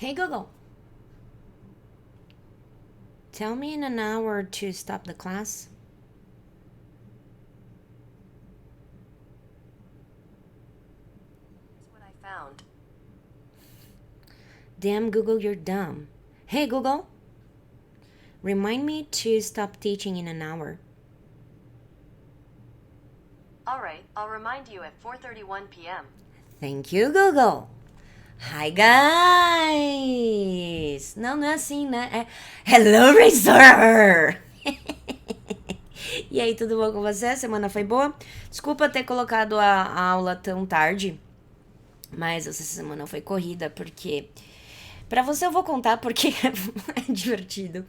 Hey Google, tell me in an hour to stop the class. Here's what I found. Damn Google, you're dumb. Hey Google, remind me to stop teaching in an hour. All right, I'll remind you at 4:31 p.m. Thank you, Google. Hi, guys! Não é assim, né? É Hello, Razor! E aí, tudo bom com você? A semana foi boa? Desculpa ter colocado a aula tão tarde, mas essa semana foi corrida, porque... Pra você eu vou contar porque é divertido.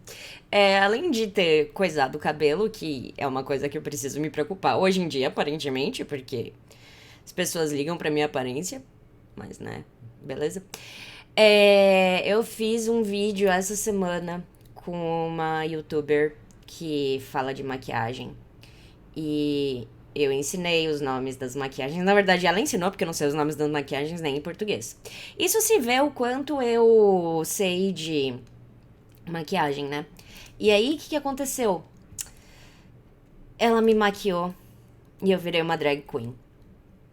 Além de ter coisado o cabelo, que é uma coisa que eu preciso me preocupar hoje em dia, aparentemente, porque as pessoas ligam pra minha aparência, mas né, beleza? Eu fiz um vídeo essa semana com uma youtuber que fala de maquiagem. E eu ensinei os nomes das maquiagens. Na verdade, ela ensinou, porque eu não sei os nomes das maquiagens nem em português. Isso se vê o quanto eu sei de maquiagem, né? E aí, o que aconteceu? Ela me maquiou e eu virei uma drag queen.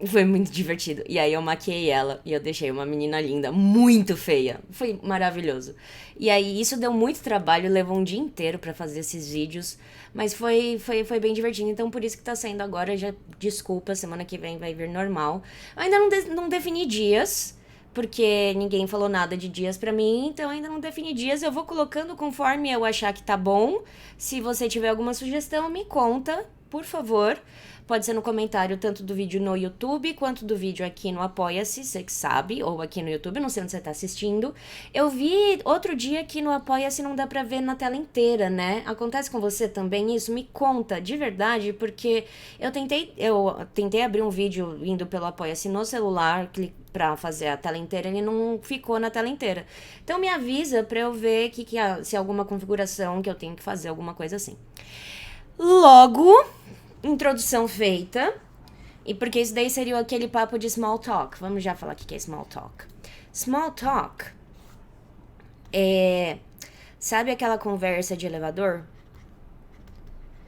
Foi muito divertido. E aí eu maquiei ela e eu deixei uma menina linda, muito feia. Foi maravilhoso. E aí isso deu muito trabalho, levou um dia inteiro pra fazer esses vídeos, mas foi bem divertido. Então por isso que tá saindo agora, já desculpa, semana que vem vai vir normal. Eu ainda não defini dias, porque ninguém falou nada de dias pra mim, então ainda não defini dias. Eu vou colocando conforme eu achar que tá bom. Se você tiver alguma sugestão, me conta, por favor. Pode ser no comentário tanto do vídeo no YouTube quanto do vídeo aqui no Apoia-se, você que sabe, ou aqui no YouTube, não sei onde você tá assistindo. Eu vi outro dia que no Apoia-se não dá pra ver na tela inteira, né? Acontece com você também isso? Me conta, de verdade, porque eu tentei abrir um vídeo indo pelo Apoia-se no celular, pra fazer a tela inteira, ele não ficou na tela inteira. Então me avisa pra eu ver se alguma configuração que eu tenho que fazer, alguma coisa assim. Logo, introdução feita. E porque isso daí seria aquele papo de small talk. Vamos já falar o que é small talk. Small talk é. Sabe aquela conversa de elevador?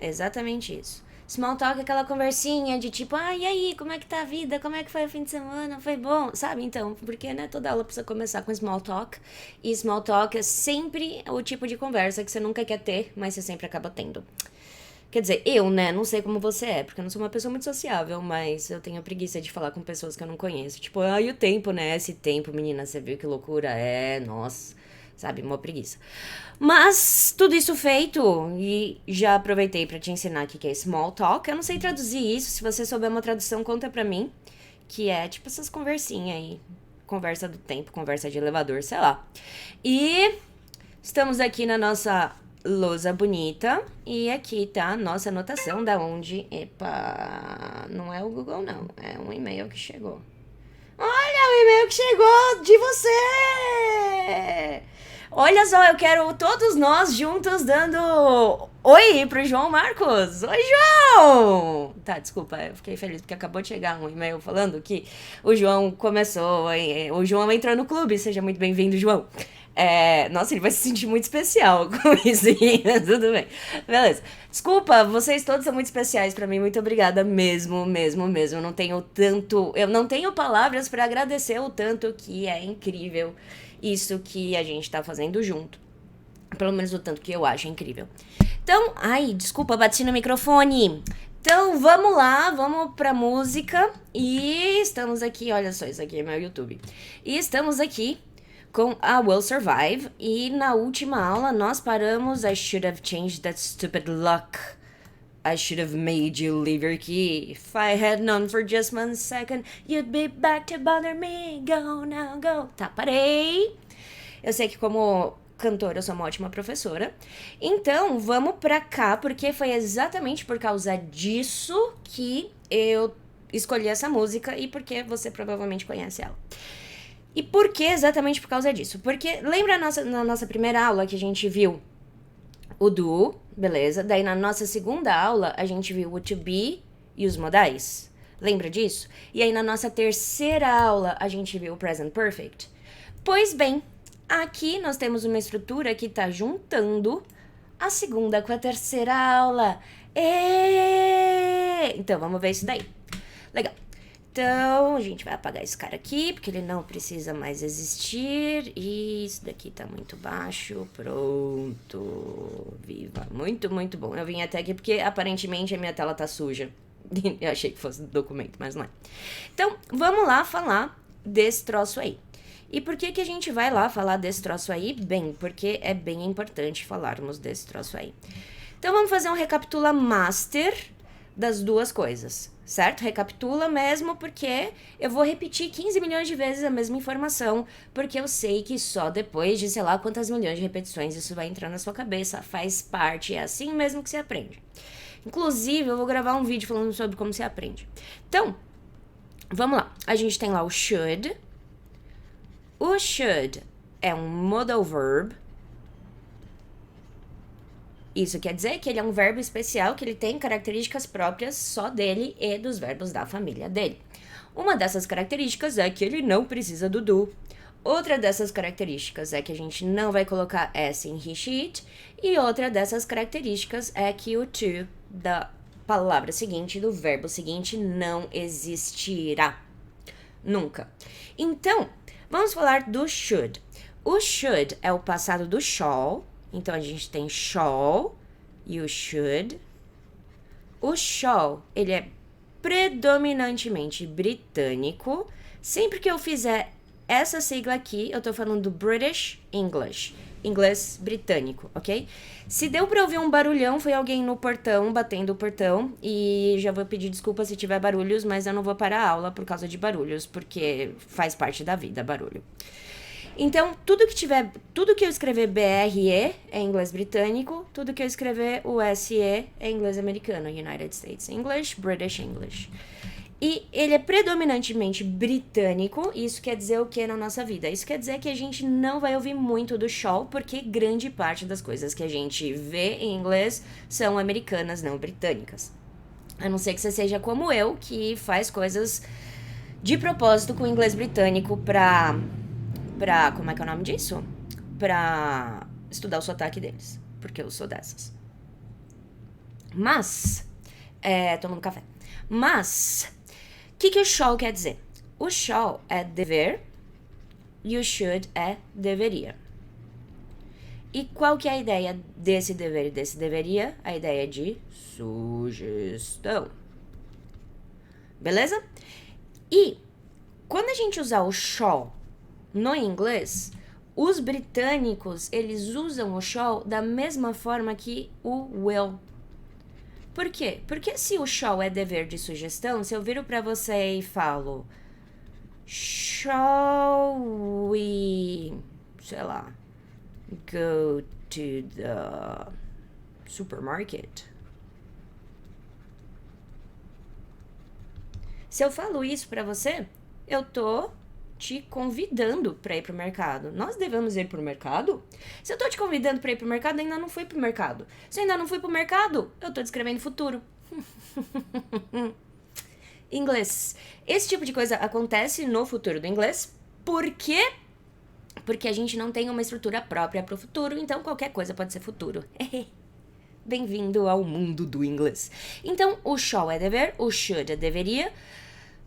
Exatamente isso. Small talk é aquela conversinha de tipo, e aí, como é que tá a vida? Como é que foi o fim de semana? Foi bom? Sabe? Então, porque, né, toda aula precisa começar com small talk. E small talk é sempre o tipo de conversa que você nunca quer ter, mas você sempre acaba tendo. Quer dizer, eu, né? Não sei como você é, porque eu não sou uma pessoa muito sociável, mas eu tenho preguiça de falar com pessoas que eu não conheço. Tipo, e o tempo, né? Esse tempo, menina, você viu que loucura é? Nossa, sabe? Uma preguiça. Mas, tudo isso feito, e já aproveitei pra te ensinar o que é small talk. Eu não sei traduzir isso, se você souber uma tradução, conta pra mim. Que é tipo essas conversinhas aí. Conversa do tempo, conversa de elevador, sei lá. E estamos aqui na nossa lousa bonita. E aqui tá a nossa anotação da onde... Epa, não é o Google não, é um e-mail que chegou. Olha o e-mail que chegou de você! Olha só, eu quero todos nós juntos dando oi pro João Marcos. Oi, João! Tá, desculpa, eu fiquei feliz porque acabou de chegar um e-mail falando que o João começou, o João entrou no clube. Seja muito bem-vindo, João. Nossa, ele vai se sentir muito especial com isso. Tudo bem. Beleza. Desculpa, vocês todos são muito especiais pra mim. Muito obrigada mesmo, mesmo, mesmo. Eu não tenho palavras pra agradecer o tanto que é incrível isso que a gente tá fazendo junto. Pelo menos o tanto que eu acho incrível. Então, ai, desculpa, bati no microfone. Então, vamos lá, vamos pra música. E estamos aqui, olha só, isso aqui é meu YouTube. E estamos aqui com a Will Survive. E na última aula nós paramos I should have changed that stupid luck. I should have made you leave your key. If I had known for just 1 second, you'd be back to bother me. Go now, go. Tá, parei. Eu sei que como cantora eu sou uma ótima professora. Então, vamos pra cá, porque foi exatamente por causa disso que eu escolhi essa música e porque você provavelmente conhece ela. E por que exatamente por causa disso? Porque lembra na nossa primeira aula que a gente viu o do, beleza? Daí na nossa segunda aula a gente viu o to be e os modais. Lembra disso? E aí na nossa terceira aula a gente viu o present perfect. Pois bem, Aqui nós temos uma estrutura que está juntando a segunda com a terceira aula. Então, vamos ver isso daí. Legal. Então, a gente vai apagar esse cara aqui, porque ele não precisa mais existir. E isso daqui tá muito baixo. Pronto. Viva. Muito, muito bom. Eu vim até aqui porque, aparentemente, a minha tela tá suja. Eu achei que fosse documento, mas não é. Então, vamos lá falar desse troço aí. E por que a gente vai lá falar desse troço aí? Bem, porque é bem importante falarmos desse troço aí. Então, vamos fazer um recapitula master das duas coisas, certo? Recapitula mesmo porque eu vou repetir 15 milhões de vezes a mesma informação, porque eu sei que só depois de sei lá quantas milhões de repetições isso vai entrar na sua cabeça, faz parte, é assim mesmo que se aprende. Inclusive, eu vou gravar um vídeo falando sobre como se aprende. Então, vamos lá. A gente tem lá o should. O should é um modal verb. Isso quer dizer que ele é um verbo especial, que ele tem características próprias só dele e dos verbos da família dele. Uma dessas características é que ele não precisa do do. Outra dessas características é que a gente não vai colocar S em he, she, it. E outra dessas características é que o to da palavra seguinte, do verbo seguinte, não existirá. Nunca. Então, vamos falar do should. O should é o passado do shall. Então, a gente tem shall e o should. O shall, ele é predominantemente britânico. Sempre que eu fizer essa sigla aqui, eu tô falando do British English. Inglês britânico, ok? Se deu pra ouvir um barulhão, foi alguém no portão, batendo o portão. E já vou pedir desculpa se tiver barulhos, mas eu não vou parar a aula por causa de barulhos, porque faz parte da vida, barulho. Então, tudo que eu escrever BRE é inglês britânico, tudo que eu escrever USE é inglês americano, United States English, British English. E ele é predominantemente britânico, e isso quer dizer o que na nossa vida? Isso quer dizer que a gente não vai ouvir muito do shall, porque grande parte das coisas que a gente vê em inglês são americanas, não britânicas. A não ser que você seja como eu, que faz coisas de propósito com o inglês britânico pra como é que é o nome disso? Pra estudar o sotaque deles. Porque eu sou dessas. Mas, tomando café. Mas, o que o shall quer dizer? O shall é dever e o should é deveria. E qual que é a ideia desse dever e desse deveria? A ideia de sugestão. Beleza? E, quando a gente usar o shall no inglês, os britânicos, eles usam o shall da mesma forma que o will. Por quê? Porque se o shall é dever de sugestão, se eu viro pra você e falo shall we, sei lá, go to the supermarket? Se eu falo isso pra você, eu tô te convidando para ir pro mercado. Nós devemos ir pro mercado? Se eu tô te convidando para ir pro mercado, ainda não fui pro mercado. Se eu ainda não fui pro mercado, eu tô descrevendo futuro. Inglês. Esse tipo de coisa acontece no futuro do inglês. Por quê? Porque a gente não tem uma estrutura própria pro futuro, então qualquer coisa pode ser futuro. Bem-vindo ao mundo do inglês. Então, o shall é dever, o should é deveria.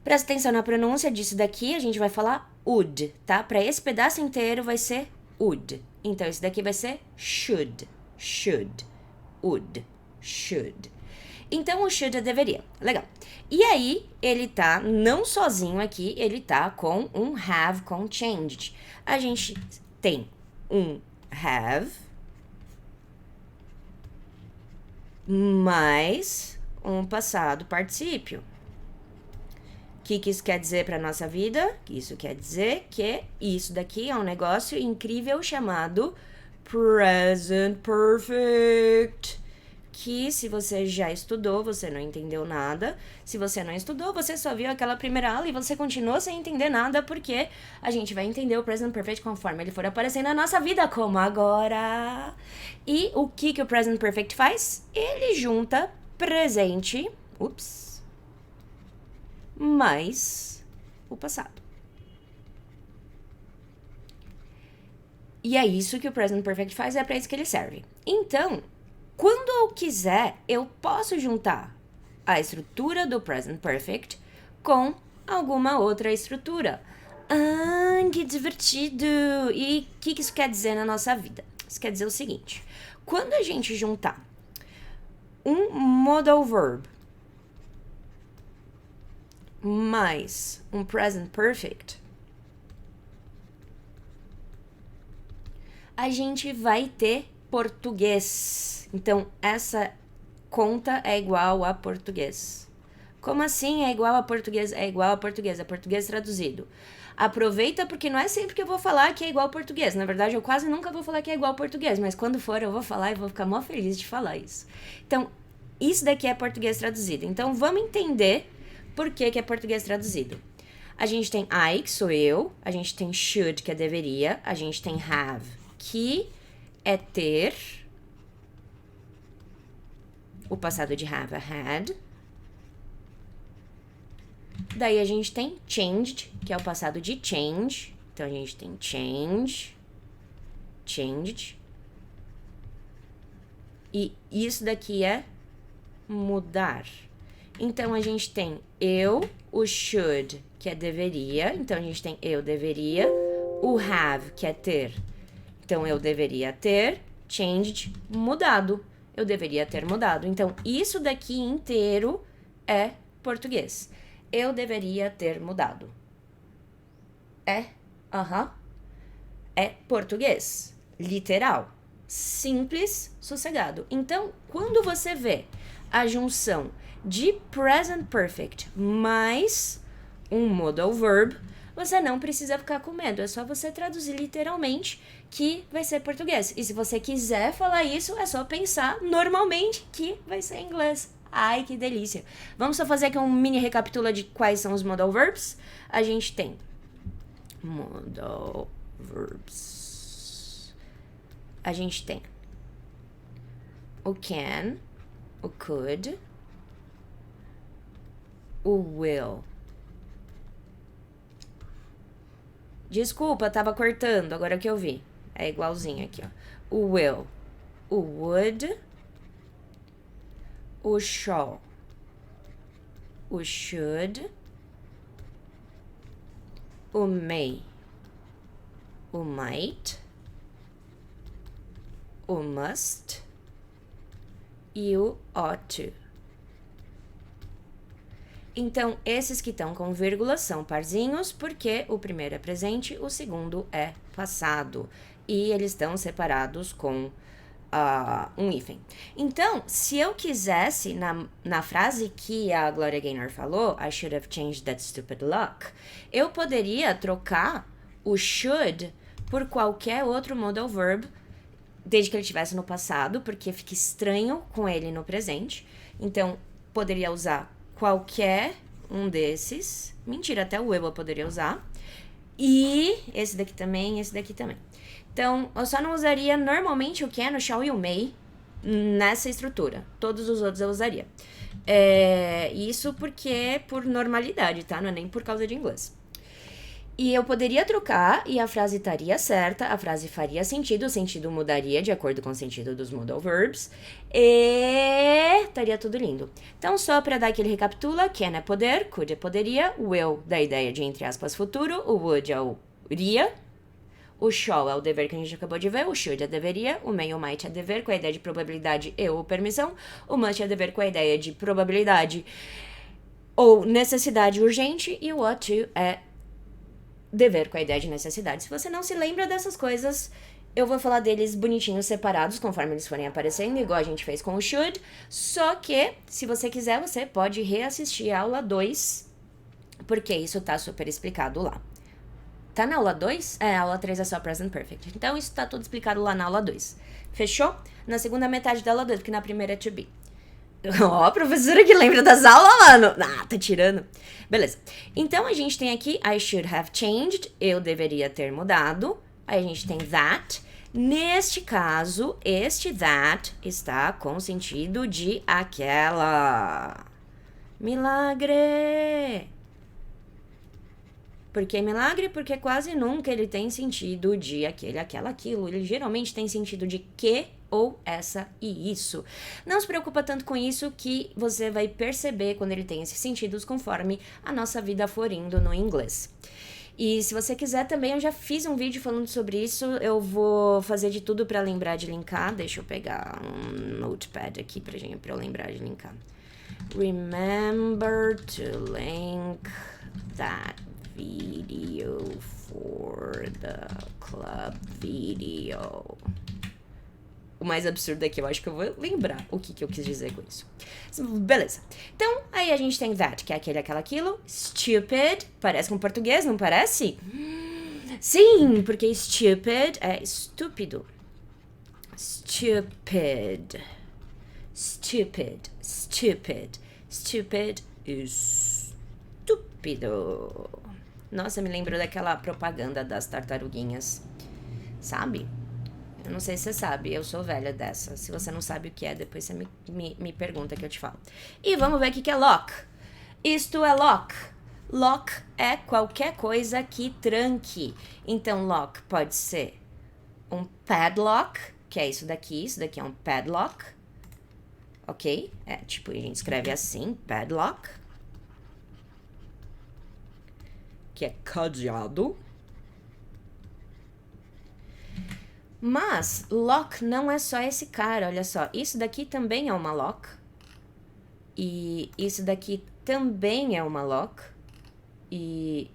Presta atenção na pronúncia disso daqui, a gente vai falar would, tá? Para esse pedaço inteiro vai ser would. Então, esse daqui vai ser should, would, should. Então, o should é deveria. Legal. E aí, ele tá não sozinho aqui, ele tá com um have com changed. A gente tem um have mais um passado particípio. O que isso quer dizer para nossa vida? Isso quer dizer que isso daqui é um negócio incrível chamado Present Perfect. Que se você já estudou, você não entendeu nada. Se você não estudou, você só viu aquela primeira aula e você continuou sem entender nada, porque a gente vai entender o Present Perfect conforme ele for aparecendo na nossa vida, como agora. E o que o Present Perfect faz? Ele junta presente, mais o passado. E é isso que o present perfect faz, é para isso que ele serve. Então, quando eu quiser, eu posso juntar a estrutura do present perfect com alguma outra estrutura. Ah, que divertido! E o que isso quer dizer na nossa vida? Isso quer dizer o seguinte: quando a gente juntar um modal verb mais um present perfect, a gente vai ter português. Então, essa conta é igual a português. Como assim é igual a português? É igual a português, é português traduzido. Aproveita, porque não é sempre que eu vou falar que é igual ao português. Na verdade, eu quase nunca vou falar que é igual ao português, mas quando for eu vou falar e vou ficar mó feliz de falar isso. Então, isso daqui é português traduzido. Então, vamos entender por que é português traduzido. A gente tem I, que sou eu. A gente tem should, que é deveria. A gente tem have, que é ter. O passado de have é had. Daí a gente tem changed, que é o passado de change. Então, a gente tem change, changed. E isso daqui é mudar. Então, a gente tem eu, o should, que é deveria. Então, a gente tem eu deveria. O have, que é ter. Então, eu deveria ter. Changed, mudado. Eu deveria ter mudado. Então, isso daqui inteiro é português. Eu deveria ter mudado. É português. Literal. Simples, sossegado. Então, quando você vê a junção de present perfect mais um modal verb, você não precisa ficar com medo. É só você traduzir literalmente que vai ser português. E se você quiser falar isso, é só pensar normalmente que vai ser inglês. Ai, que delícia. Vamos só fazer aqui um mini recapitula de quais são os modal verbs. A gente tem modal verbs. A gente tem o can, o could, o will. Desculpa, tava cortando, agora que eu vi. É igualzinho aqui, ó. O will, o would, o shall, o should, o may, o might, o must e o ought to. Então, esses que estão com vírgula são parzinhos, porque o primeiro é presente, o segundo é passado. E eles estão separados com um hífen. Então, se eu quisesse, na frase que a Gloria Gaynor falou, I should have changed that stupid lock, eu poderia trocar o should por qualquer outro modal verb, desde que ele estivesse no passado, porque fica estranho com ele no presente. Então, poderia usar qualquer um desses. Mentira, até o eu poderia usar. E esse daqui também, esse daqui também. Então, eu só não usaria normalmente o can, o shall e o may nessa estrutura. Todos os outros eu usaria. Isso porque por normalidade, tá? Não é nem por causa de inglês. E eu poderia trocar e a frase estaria certa, a frase faria sentido, o sentido mudaria de acordo com o sentido dos modal verbs e estaria tudo lindo. Então, só para dar aquele recapitula, can é poder, could é poderia, will da ideia de, entre aspas, futuro, o would é o iria, o shall é o dever que a gente acabou de ver, o should é deveria, o may ou might é dever com a ideia de probabilidade e ou permissão, o must é dever com a ideia de probabilidade ou necessidade urgente e o ought to é dever com a ideia de necessidade. Se você não se lembra dessas coisas, eu vou falar deles bonitinhos, separados, conforme eles forem aparecendo, igual a gente fez com o should. Só que, se você quiser, você pode reassistir a aula 2, porque isso tá super explicado lá. Tá na aula 2? A aula 3 é só present perfect. Então, isso tá tudo explicado lá na aula 2. Fechou? Na segunda metade da aula 2, porque na primeira é to be. Ó, professora que lembra das aulas, mano. Tá tirando. Beleza. Então, a gente tem aqui I should have changed. Eu deveria ter mudado. Aí a gente tem that. Neste caso, este that está com sentido de aquela. Milagre! Por que milagre? Porque quase nunca ele tem sentido de aquele, aquela, aquilo. Ele geralmente tem sentido de que ou essa e isso. Não se preocupa tanto com isso que você vai perceber quando ele tem esses sentidos conforme a nossa vida for indo no inglês. E se você quiser também, eu já fiz um vídeo falando sobre isso, eu vou fazer de tudo pra lembrar de linkar. Deixa eu pegar um notepad aqui pra eu lembrar de linkar. Remember to link that video for the club video. O mais absurdo é que eu acho que eu vou lembrar o que eu quis dizer com isso. Beleza. Então, aí a gente tem that, que é aquele, aquela, aquilo. Stupid, parece com português, não parece? Sim, porque stupid é estúpido. Stupid. Stupid. Stupid. Stupid. Estúpido. Nossa, me lembrou daquela propaganda das tartaruguinhas. Sabe? Eu não sei se você sabe, eu sou velha dessa. Se você não sabe o que é, depois você me pergunta que eu te falo. E vamos ver o que é lock. Isto é lock. Lock é qualquer coisa que tranque. Então, lock pode ser um padlock, que é isso daqui é um padlock. Ok? É, tipo, a gente escreve assim, padlock. Que é cadeado. Mas lock não é só esse cara, olha só. Isso daqui também é uma lock. E isso daqui também é uma lock. E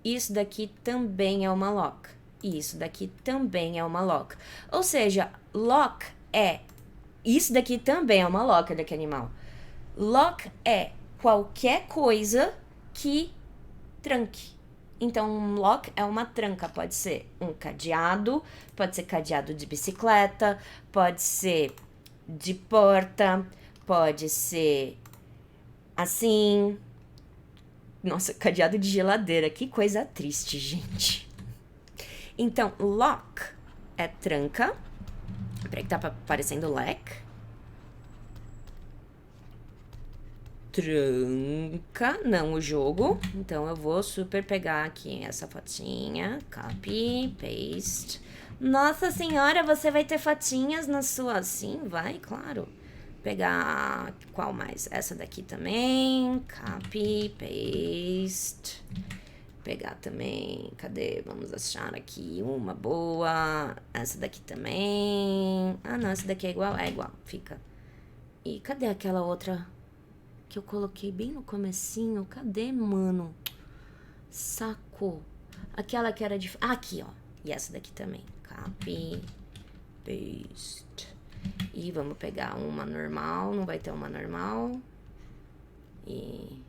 isso daqui também é uma lock. E isso daqui também é uma lock. Ou seja, lock é... Isso daqui também é uma lock, olha que animal. Lock é qualquer coisa que tranque. Então, um lock é uma tranca, pode ser um cadeado, pode ser cadeado de bicicleta, pode ser de porta, pode ser assim. Nossa, cadeado de geladeira, que coisa triste, gente. Então, lock é tranca. Peraí que tá parecendo leque. Tranca, não o jogo. Então eu vou super pegar aqui essa fotinha, copy, paste. Nossa senhora, você vai ter fotinhas na sua... Sim, vai, claro. Pegar qual mais? Essa daqui também, copy, paste. Pegar também, cadê? Vamos achar aqui uma boa. Essa daqui também. Ah não, essa daqui é igual? É igual, fica. E cadê aquela outra... que eu coloquei bem no comecinho? Cadê, mano? Saco. Aquela que era de... Ah, aqui, ó. E essa daqui também. Copy. Paste. E vamos pegar uma normal. Não vai ter uma normal. E...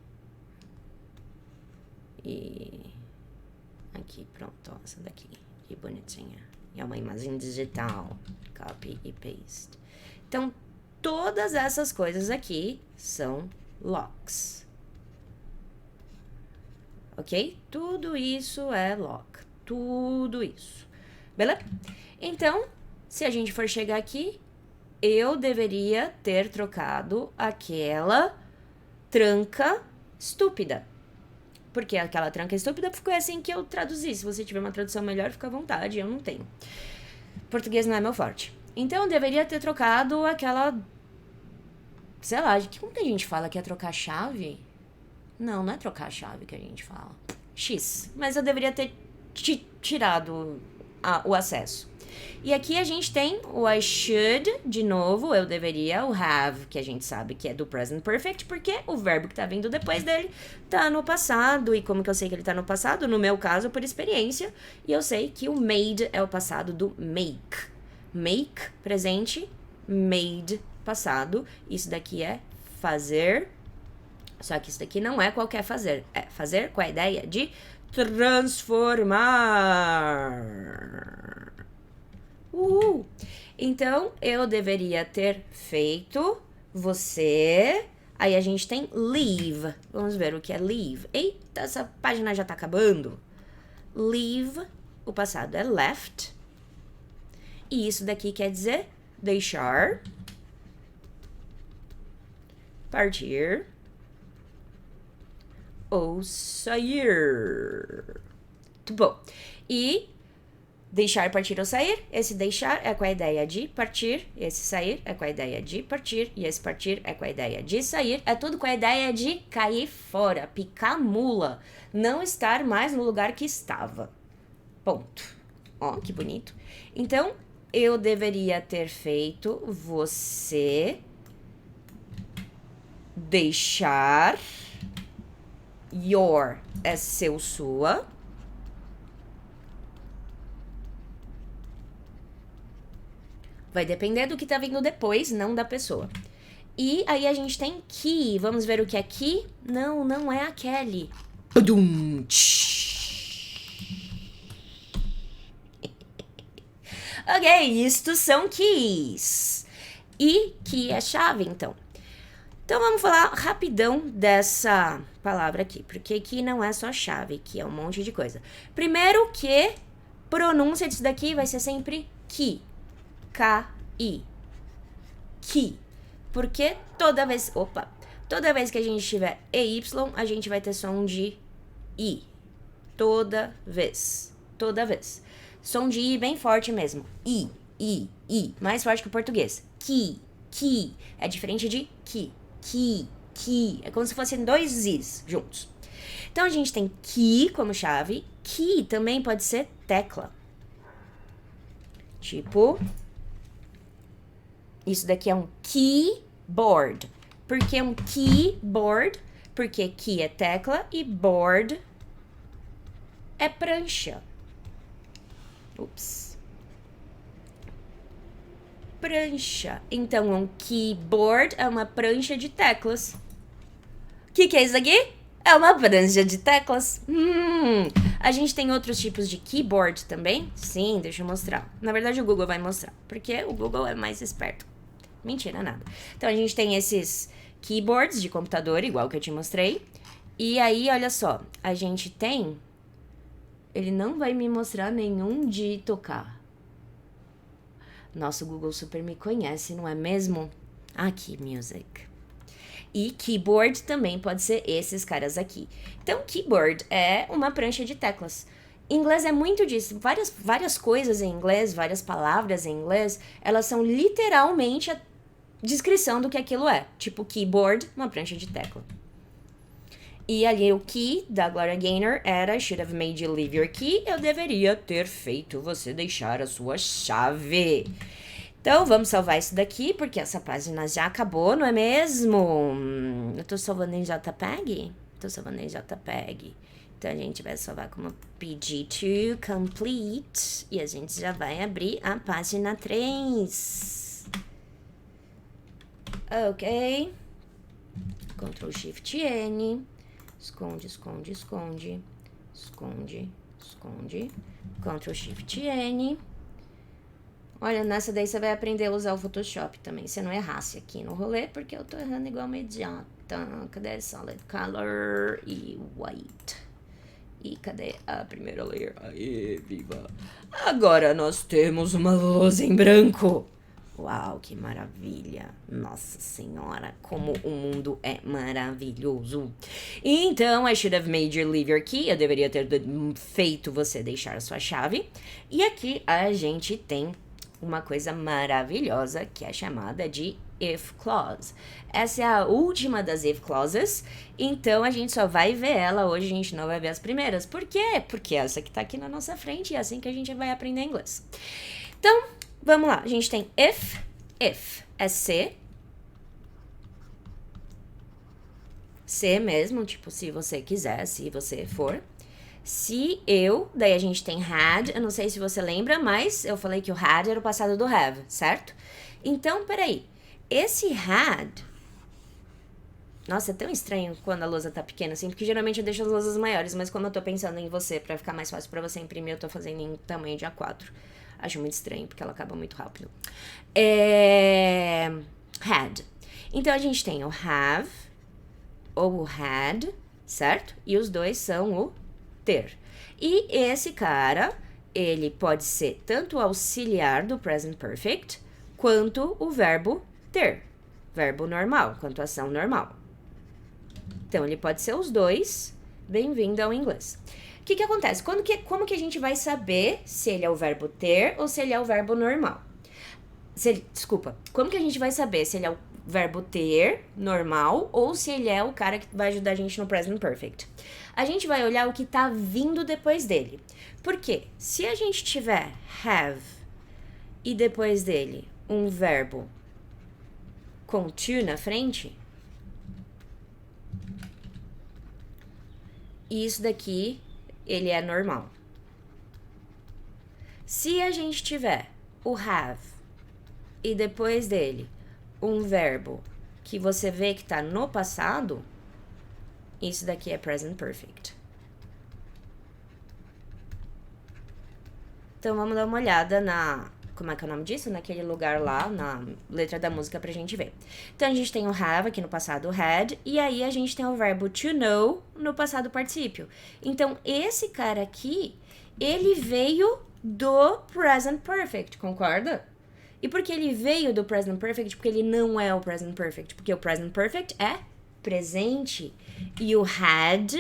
Aqui, pronto. Ó, essa daqui. Que bonitinha. E é uma imagem digital. Copy e paste. Então, todas essas coisas aqui são... locks. Ok? Tudo isso é lock. Tudo isso. Beleza? Então, se a gente for chegar aqui, eu deveria ter trocado aquela tranca estúpida. Porque aquela tranca estúpida ficou assim que eu traduzi. Se você tiver uma tradução melhor, fica à vontade. Eu não tenho. Português não é meu forte. Então, eu deveria ter trocado aquela... Sei lá, como que a gente fala que é trocar chave? Não, não é trocar a chave que a gente fala. X. Mas eu deveria ter tirado o acesso. E aqui a gente tem o I should, de novo, eu deveria, o have, que a gente sabe que é do present perfect, porque o verbo que tá vindo depois dele tá no passado. E como que eu sei que ele tá no passado? No meu caso, por experiência. E eu sei que o made é o passado do make. Make, presente, made, passado. Isso daqui é fazer. Só que isso daqui não é qualquer fazer. É fazer com a ideia de transformar. Então, eu deveria ter feito você. Aí a gente tem leave. Vamos ver o que é leave. Eita, essa página já tá acabando. Leave, o passado é left. E isso daqui quer dizer deixar. Partir. ou sair. Muito bom. E deixar, partir ou sair. Esse deixar é com a ideia de partir. Esse sair é com a ideia de partir. E esse partir é com a ideia de sair. É tudo com a ideia de cair fora, picar mula. Não estar mais no lugar que estava. Ponto. Ó, que bonito. Então, eu deveria ter feito você deixar. Your é seu, sua. Vai depender do que tá vindo depois, não da pessoa. E aí a gente tem que. Vamos ver o que é que? Não, não é a Kelly. Ok, isto são keys. E que é chave, então. Então vamos falar rapidão dessa palavra aqui, porque que não é só chave, que é um monte de coisa. Primeiro que pronúncia disso daqui vai ser sempre que. K-I. Que. Porque toda vez que a gente tiver EY, a gente vai ter som de I. Toda vez. Som de I bem forte mesmo. I. Mais forte que o português. Que. É diferente de que. É como se fossem dois Is juntos. Então a gente tem que como chave. Que também pode ser tecla. Tipo, isso daqui é um keyboard. Por que um keyboard? Porque key é tecla e board é prancha. Prancha. Então, um keyboard é uma prancha de teclas. O que é isso aqui? É uma prancha de teclas. A gente tem outros tipos de keyboard também? Sim, deixa eu mostrar. Na verdade, o Google vai mostrar, porque o Google é mais esperto. Mentira, nada. Então, a gente tem esses keyboards de computador, igual que eu te mostrei. E aí, olha só, a gente tem... Ele não vai me mostrar nenhum de tocar. Nossa, o Google super me conhece, não é mesmo? Aqui, music. E keyboard também pode ser esses caras aqui. Então, keyboard é uma prancha de teclas. Em inglês é muito disso. Várias coisas em inglês, várias palavras em inglês, elas são literalmente a descrição do que aquilo é. Tipo, keyboard, uma prancha de tecla. E ali o key da Gloria Gaynor era should have made you leave your key. Eu deveria ter feito você deixar a sua chave. Então, vamos salvar isso daqui, porque essa página já acabou, não é mesmo? Eu tô salvando em JPEG? Tô salvando em JPEG. Então, a gente vai salvar como PG2 complete. E a gente já vai abrir a página 3. Ok. Ctrl Shift N. Esconde. Ctrl Shift N. Olha, nessa daí você vai aprender a usar o Photoshop também. Se não errasse aqui no rolê, porque eu tô errando igual uma idiota. Cadê Solid Color e White? E cadê a primeira layer? Aê, viva! Agora nós temos uma luz em branco. Uau, que maravilha. Nossa senhora, como o mundo é maravilhoso. Então, I should have made you leave your key. Eu deveria ter feito você deixar a sua chave. E aqui a gente tem uma coisa maravilhosa que é chamada de if clause. Essa é a última das if clauses, então a gente só vai ver ela hoje, a gente não vai ver as primeiras. Por quê? Porque essa que tá aqui na nossa frente e é assim que a gente vai aprender inglês. Então, vamos lá. A gente tem if é se. Se mesmo, tipo, se você quiser, se você for. Se eu, daí a gente tem had, eu não sei se você lembra, mas eu falei que o had era o passado do have, certo? Então, peraí, esse had... Nossa, é tão estranho quando a lousa tá pequena assim, porque geralmente eu deixo as lousas maiores, mas como eu tô pensando em você, pra ficar mais fácil pra você imprimir, eu tô fazendo em tamanho de A4. Acho muito estranho, porque ela acaba muito rápido. Had. Então, a gente tem o have, ou o had, certo? E os dois são o ter. E esse cara, ele pode ser tanto o auxiliar do present perfect, quanto o verbo ter. Verbo normal, quanto ação normal. Então, ele pode ser os dois, Bem-vindo ao inglês. O que acontece? Como que a gente vai saber se ele é o verbo ter ou se ele é o verbo normal? Como que a gente vai saber se ele é o verbo ter, normal, ou se ele é o cara que vai ajudar a gente no present perfect? A gente vai olhar o que tá vindo depois dele. Por quê? Se a gente tiver have e depois dele um verbo com to na frente, isso daqui, ele é normal. Se a gente tiver o have e depois dele um verbo que você vê que tá no passado, isso daqui é present perfect. Então, vamos dar uma olhada como é que é o nome disso? Naquele lugar lá, na letra da música pra gente ver. Então, a gente tem o have aqui no passado, o had, e aí a gente tem o verbo to know no passado particípio. Então, esse cara aqui, ele veio do present perfect, concorda? E por que ele veio do present perfect? Porque ele não é o present perfect. Porque o present perfect é presente. E o had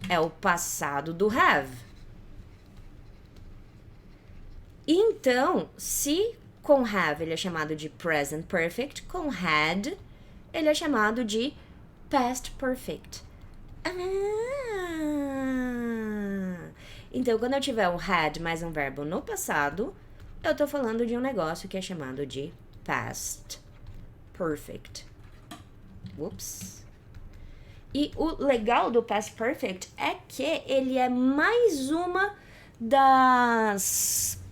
é o passado do have. Então, se com have ele é chamado de present perfect, com had ele é chamado de past perfect. Então, quando eu tiver um had mais um verbo no passado, eu tô falando de um negócio que é chamado de past perfect. Ups. E o legal do past perfect é que ele é mais uma das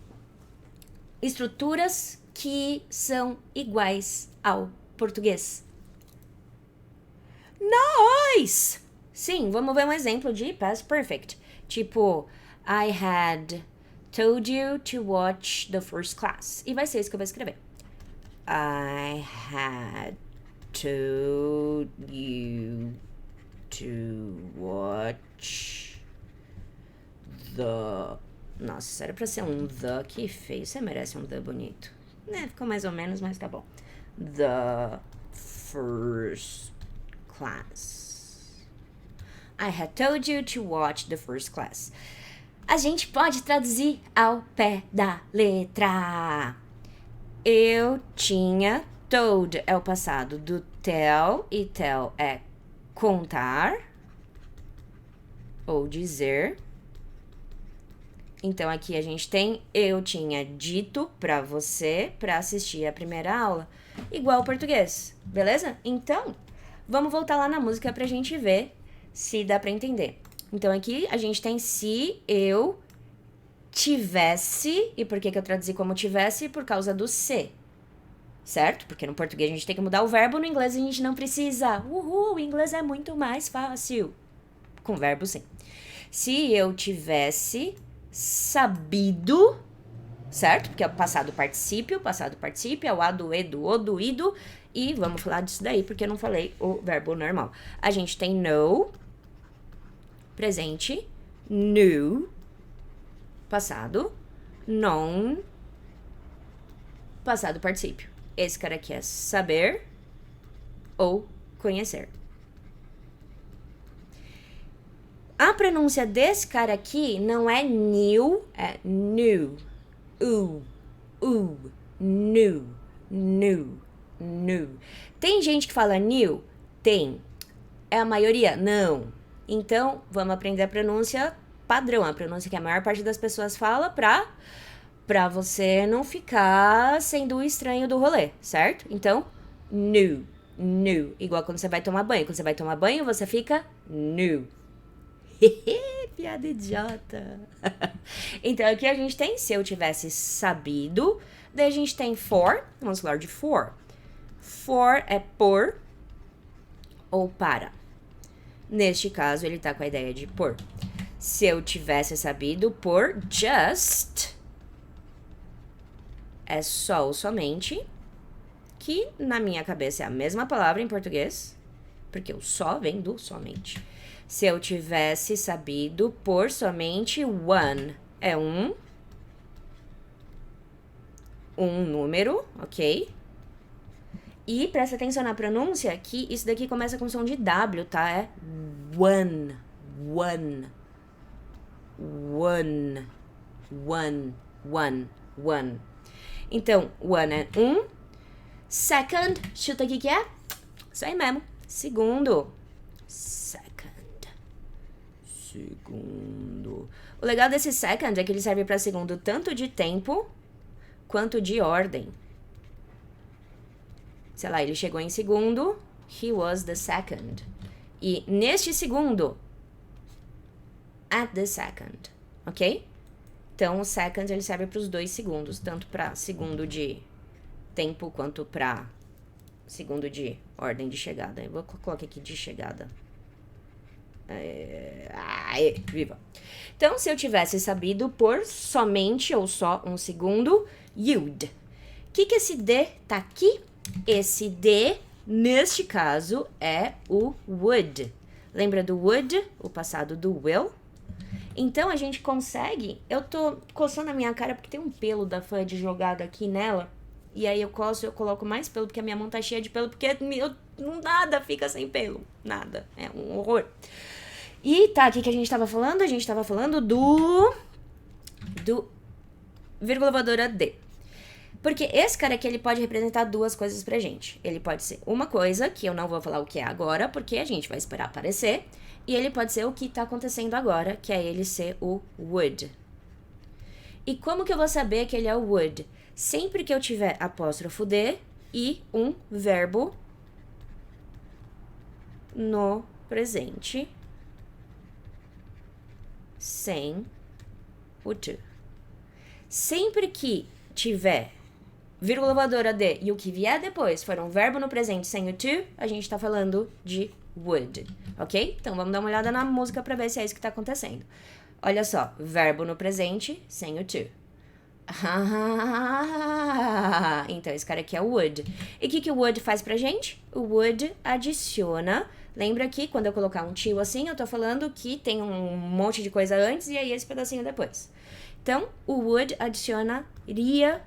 estruturas que são iguais ao português. Nice! Sim, vamos ver um exemplo de past perfect. Tipo, I had told you to watch the first class. E vai ser isso que eu vou escrever. I had told you to watch the... Nossa, era pra ser um the, que feio. Você merece um the bonito. Ficou mais ou menos, mas tá bom. The first class. I had told you to watch the first class. A gente pode traduzir ao pé da letra. Eu tinha told é o passado do tell, e tell é contar ou dizer. Então, aqui a gente tem eu tinha dito pra você pra assistir a primeira aula. Igual ao português, beleza? Então, vamos voltar lá na música pra gente ver se dá pra entender. Então, aqui a gente tem se eu tivesse. E por que eu traduzi como tivesse? Por causa do se. Certo? Porque no português a gente tem que mudar o verbo, no inglês a gente não precisa. Uhul, o inglês é muito mais fácil. Com verbo sim. Se eu tivesse sabido, certo? Porque é o passado particípio é o a, do e, do o, do ido. E vamos falar disso daí, porque eu não falei o verbo normal. A gente tem know, presente, knew, passado, known, passado particípio. Esse cara aqui é saber ou conhecer. A pronúncia desse cara aqui não é new, é new. New, new, new. Tem gente que fala new? Tem. É a maioria? Não. Então, vamos aprender a pronúncia padrão, a pronúncia que a maior parte das pessoas fala pra você não ficar sendo o estranho do rolê, certo? Então, new, new. Igual quando você vai tomar banho. Quando você vai tomar banho, você fica new. Piada idiota. Então, aqui a gente tem se eu tivesse sabido. Daí a gente tem for. Vamos falar de for. For é por ou para. Neste caso, ele tá com a ideia de por. Se eu tivesse sabido por just, é só ou somente, que na minha cabeça é a mesma palavra em português, porque o só vem do somente. Se eu tivesse sabido por somente one, é um número, ok? E presta atenção na pronúncia, que isso daqui começa com som de W, tá? É one, one, one, one, one, one. Então, one é second, chuta aqui que é? Isso aí mesmo, segundo. Second, segundo. O legal desse second é que ele serve para segundo tanto de tempo quanto de ordem. Sei lá, ele chegou em segundo, he was the second. E neste segundo, at the second, ok? Então, o second ele serve para os 2 segundos, tanto para segundo de tempo quanto para segundo de ordem de chegada. Eu vou colocar aqui de chegada. Viva! Então, se eu tivesse sabido por somente ou só um segundo, you'd. O que esse D tá aqui? Esse D, neste caso, é o would. Lembra do would, o passado do will? Então, a gente consegue... Eu tô coçando a minha cara porque tem um pelo da Fudge jogado aqui nela. E aí eu coço, eu coloco mais pelo, porque a minha mão tá cheia de pelo, porque nada fica sem pelo. Nada. É um horror. E tá, o que a gente tava falando? A gente tava falando do vírgula voadora D. Porque esse cara aqui, ele pode representar 2 coisas pra gente. Ele pode ser uma coisa, que eu não vou falar o que é agora, porque a gente vai esperar aparecer. E ele pode ser o que tá acontecendo agora, que é ele ser o would. E como que eu vou saber que ele é o would? Sempre que eu tiver apóstrofo D e um verbo no presente sem o to. Sempre que tiver vírgula voadora D e o que vier depois for um verbo no presente sem o to, a gente tá falando de would, ok? Então, vamos dar uma olhada na música pra ver se é isso que tá acontecendo. Olha só, verbo no presente sem o to. Então, esse cara aqui é o would. E o que o would faz pra gente? O would adiciona... Lembra que quando eu colocar um to assim, eu tô falando que tem um monte de coisa antes e aí esse pedacinho depois. Então, o would adicionaria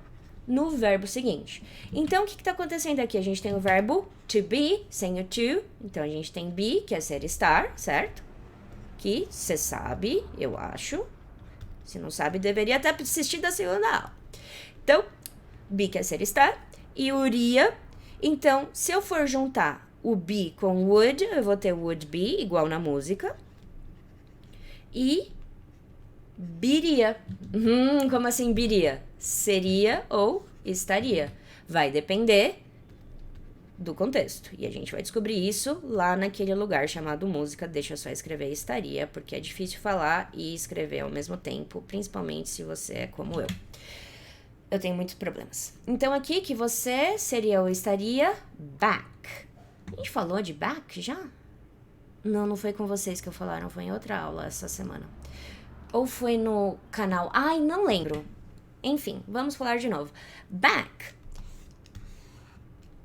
no verbo seguinte. Então, o que tá acontecendo aqui? A gente tem o verbo to be, sem o to. Então, a gente tem be, que é ser estar, certo? Que você sabe, eu acho. Se não sabe, deveria até assistir da segunda aula. Então, be, que é ser estar. E uria. Então, se eu for juntar o be com would, eu vou ter would be, igual na música. E biria. Como assim biria? Seria ou estaria. Vai depender do contexto. E a gente vai descobrir isso lá naquele lugar chamado música. Deixa eu só escrever estaria, porque é difícil falar e escrever ao mesmo tempo, principalmente se você é como eu. Eu tenho muitos problemas. Então, aqui que você seria ou estaria back. A gente falou de back já? Não foi com vocês que eu falaram, foi em outra aula essa semana. Ou foi no canal... Ai, não lembro. Enfim, vamos falar de novo. Back.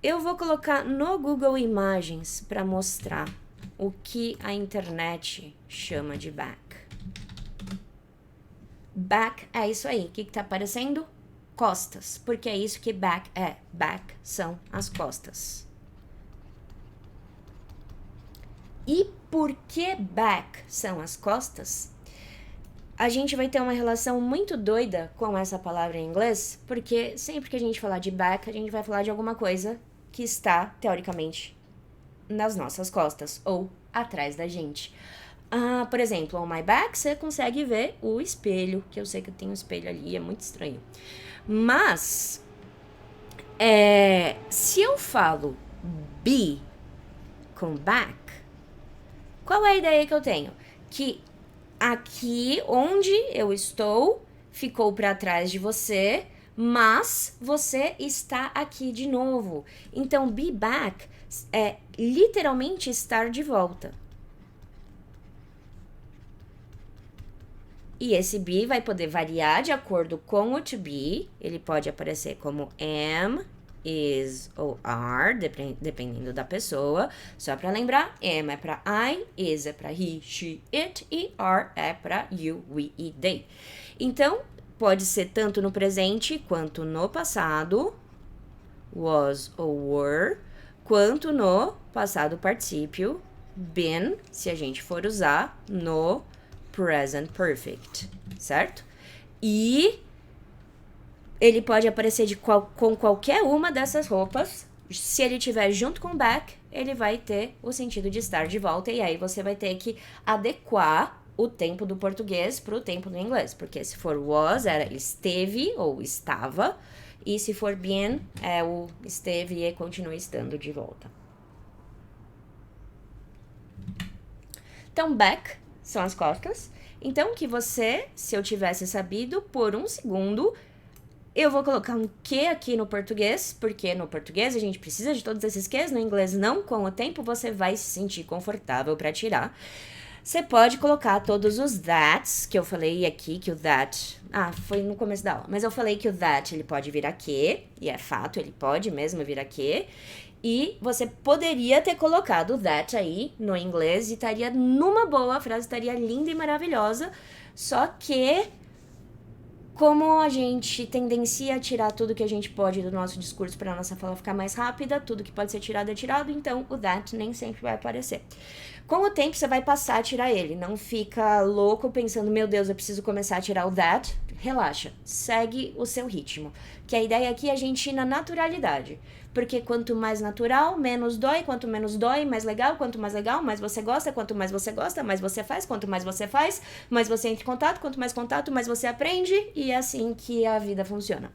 Eu vou colocar no Google Imagens para mostrar o que a internet chama de back. Back é isso aí. O que tá aparecendo? Costas. Porque é isso que back é. Back são as costas. E por que back são as costas? A gente vai ter uma relação muito doida com essa palavra em inglês, porque sempre que a gente falar de back, a gente vai falar de alguma coisa que está, teoricamente, nas nossas costas, ou atrás da gente. Por exemplo, on my back, você consegue ver o espelho, que eu sei que eu tenho um espelho ali, é muito estranho. Mas, se eu falo be com back, qual é a ideia que eu tenho? Que aqui onde eu estou ficou para trás de você, mas você está aqui de novo. Então, be back é literalmente estar de volta. E esse be vai poder variar de acordo com o to be. Ele pode aparecer como am, is ou are, dependendo da pessoa. Só para lembrar, am é para I, is é para he, she, it e are é para you, we e they. Então, pode ser tanto no presente quanto no passado, was ou were, quanto no passado particípio, been se a gente for usar no present perfect, certo? E ele pode aparecer com qualquer uma dessas roupas. Se ele tiver junto com back, ele vai ter o sentido de estar de volta. E aí você vai ter que adequar o tempo do português para o tempo do inglês. Porque se for was, era esteve ou estava. E se for been, é o esteve e continua estando de volta. Então, back são as costas. Então, que você, se eu tivesse sabido, por um segundo, eu vou colocar um que aqui no português, porque no português a gente precisa de todos esses ques, no inglês não. Com o tempo você vai se sentir confortável para tirar. Você pode colocar todos os that's, que eu falei aqui, que o that... foi no começo da aula. Mas eu falei que o that, ele pode virar que, e é fato, ele pode mesmo virar que. E você poderia ter colocado o that aí no inglês e estaria numa boa, a frase estaria linda e maravilhosa. Só que, como a gente tendencia a tirar tudo que a gente pode do nosso discurso para a nossa fala ficar mais rápida, tudo que pode ser tirado é tirado, então o that nem sempre vai aparecer. Com o tempo, você vai passar a tirar ele. Não fica louco pensando, meu Deus, eu preciso começar a tirar o that. Relaxa, segue o seu ritmo. Que a ideia aqui é a gente ir na naturalidade. Porque quanto mais natural, menos dói. Quanto menos dói, mais legal. Quanto mais legal, mais você gosta. Quanto mais você gosta, mais você faz. Quanto mais você faz, mais você entra em contato. Quanto mais contato, mais você aprende. E é assim que a vida funciona.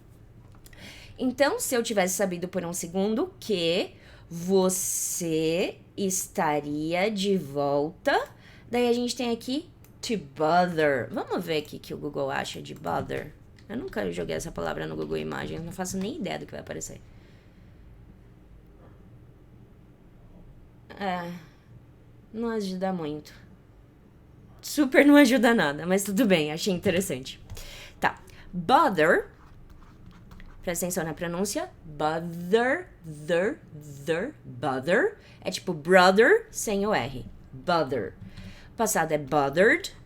Então, se eu tivesse sabido por um segundo que você estaria de volta, daí a gente tem aqui to bother. Vamos ver aqui que o Google acha de bother. Eu nunca joguei essa palavra no Google Imagens, não faço nem ideia do que vai aparecer. Não ajuda muito. Super não ajuda nada, mas tudo bem, achei interessante. Tá, bother. Presta atenção na pronúncia. Bother, bother. É tipo brother sem o R. Bother. O passado é bothered.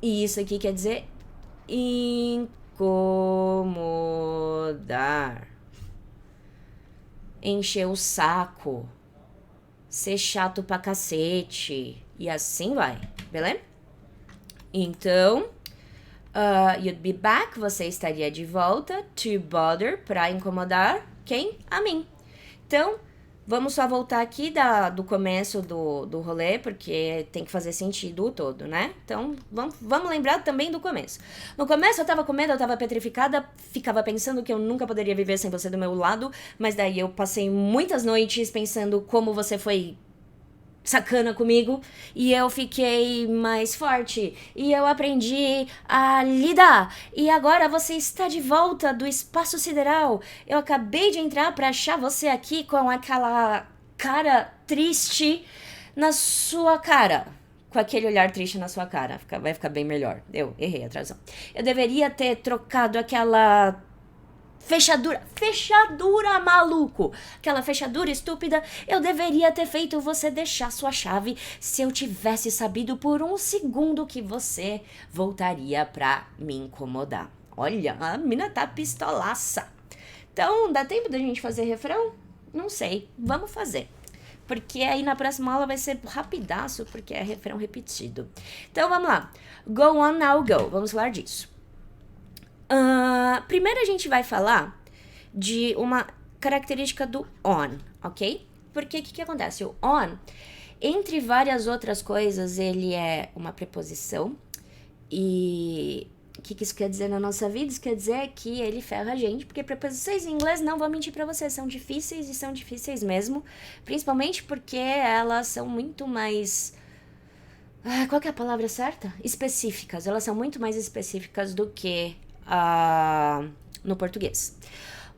E isso aqui quer dizer incomodar. Encher o saco. Ser chato pra cacete. E assim vai, beleza? Então... you'd be back, você estaria de volta. To bother, pra incomodar. Quem? A mim. Então, vamos só voltar aqui do começo do rolê, porque tem que fazer sentido o todo, né? Então, vamos lembrar também do começo. No começo eu tava com medo, eu tava petrificada, ficava pensando que eu nunca poderia viver sem você do meu lado, mas daí eu passei muitas noites pensando como você foi sacana comigo, e eu fiquei mais forte, e eu aprendi a lidar, e agora você está de volta do espaço sideral. Eu acabei de entrar pra achar você aqui com aquela cara triste na sua cara. Com aquele olhar triste na sua cara. Vai ficar bem melhor. Eu errei a tradução. Eu deveria ter trocado aquela... Fechadura, maluco! Aquela fechadura estúpida, eu deveria ter feito você deixar sua chave se eu tivesse sabido por um segundo que você voltaria pra me incomodar. Olha, a mina tá pistolaça. Então, dá tempo da gente fazer refrão? Não sei, vamos fazer. Porque aí na próxima aula vai ser rapidaço, porque é refrão repetido. Então, vamos lá. Go on, now go. Vamos falar disso. Primeiro a gente vai falar de uma característica do on, ok? Porque o que acontece? O on, entre várias outras coisas, ele é uma preposição. E o que isso quer dizer na nossa vida? Isso quer dizer que ele ferra a gente, porque preposições em inglês, não vou mentir pra vocês, são difíceis e são difíceis mesmo. Principalmente porque elas são muito mais... qual que é a palavra certa? Específicas. Elas são muito mais específicas do que... no português.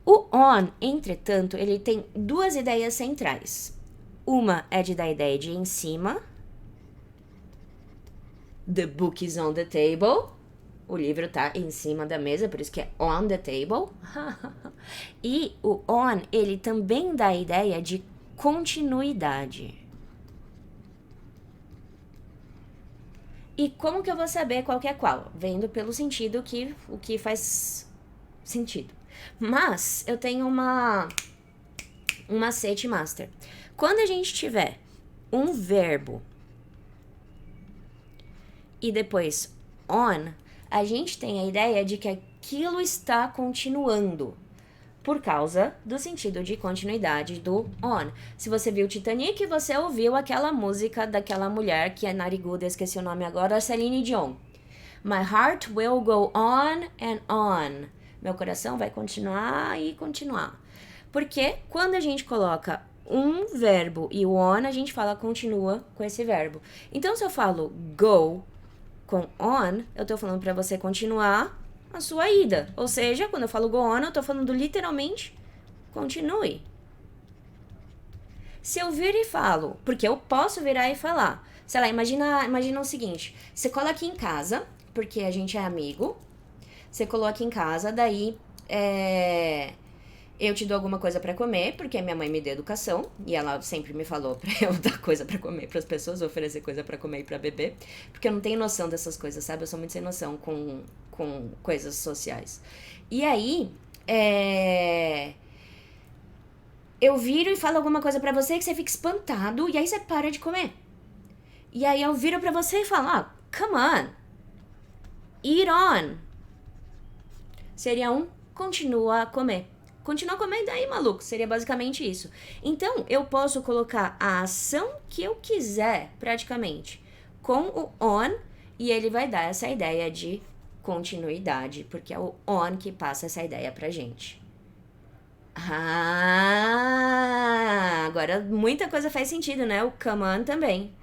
O on, entretanto, ele tem duas ideias centrais. Uma é de dar a ideia de em cima. The book is on the table. O livro tá em cima da mesa, por isso que é on the table. E o on, ele também dá a ideia de continuidade. E como que eu vou saber qual que é qual? Vendo pelo sentido que o que faz sentido. Mas eu tenho uma macete master. Quando a gente tiver um verbo e depois on, a gente tem a ideia de que aquilo está continuando por causa do sentido de continuidade do on. Se você viu Titanic, você ouviu aquela música daquela mulher que é nariguda, esqueci o nome agora, Celine Dion. My heart will go on and on. Meu coração vai continuar e continuar. Porque quando a gente coloca um verbo e o on, a gente fala continua com esse verbo. Então, se eu falo go com on, eu tô falando pra você continuar a sua ida. Ou seja, quando eu falo go on, eu tô falando literalmente continue. Se eu vir e falo, porque eu posso virar e falar, sei lá, imagina o seguinte, você cola aqui em casa, porque a gente é amigo, você colou aqui em casa, daí eu te dou alguma coisa pra comer, porque minha mãe me deu educação, e ela sempre me falou pra eu dar coisa pra comer pras pessoas, oferecer coisa pra comer e pra beber, porque eu não tenho noção dessas coisas, sabe? Eu sou muito sem noção com coisas sociais. E aí, eu viro e falo alguma coisa pra você que você fica espantado, e aí você para de comer. E aí eu viro pra você e falo, come on, eat on. Seria continua a comer. Continua comendo aí, maluco. Seria basicamente isso. Então, eu posso colocar a ação que eu quiser, praticamente, com o on, e ele vai dar essa ideia de continuidade, porque é o on que passa essa ideia pra gente. Agora muita coisa faz sentido, né? O come on também.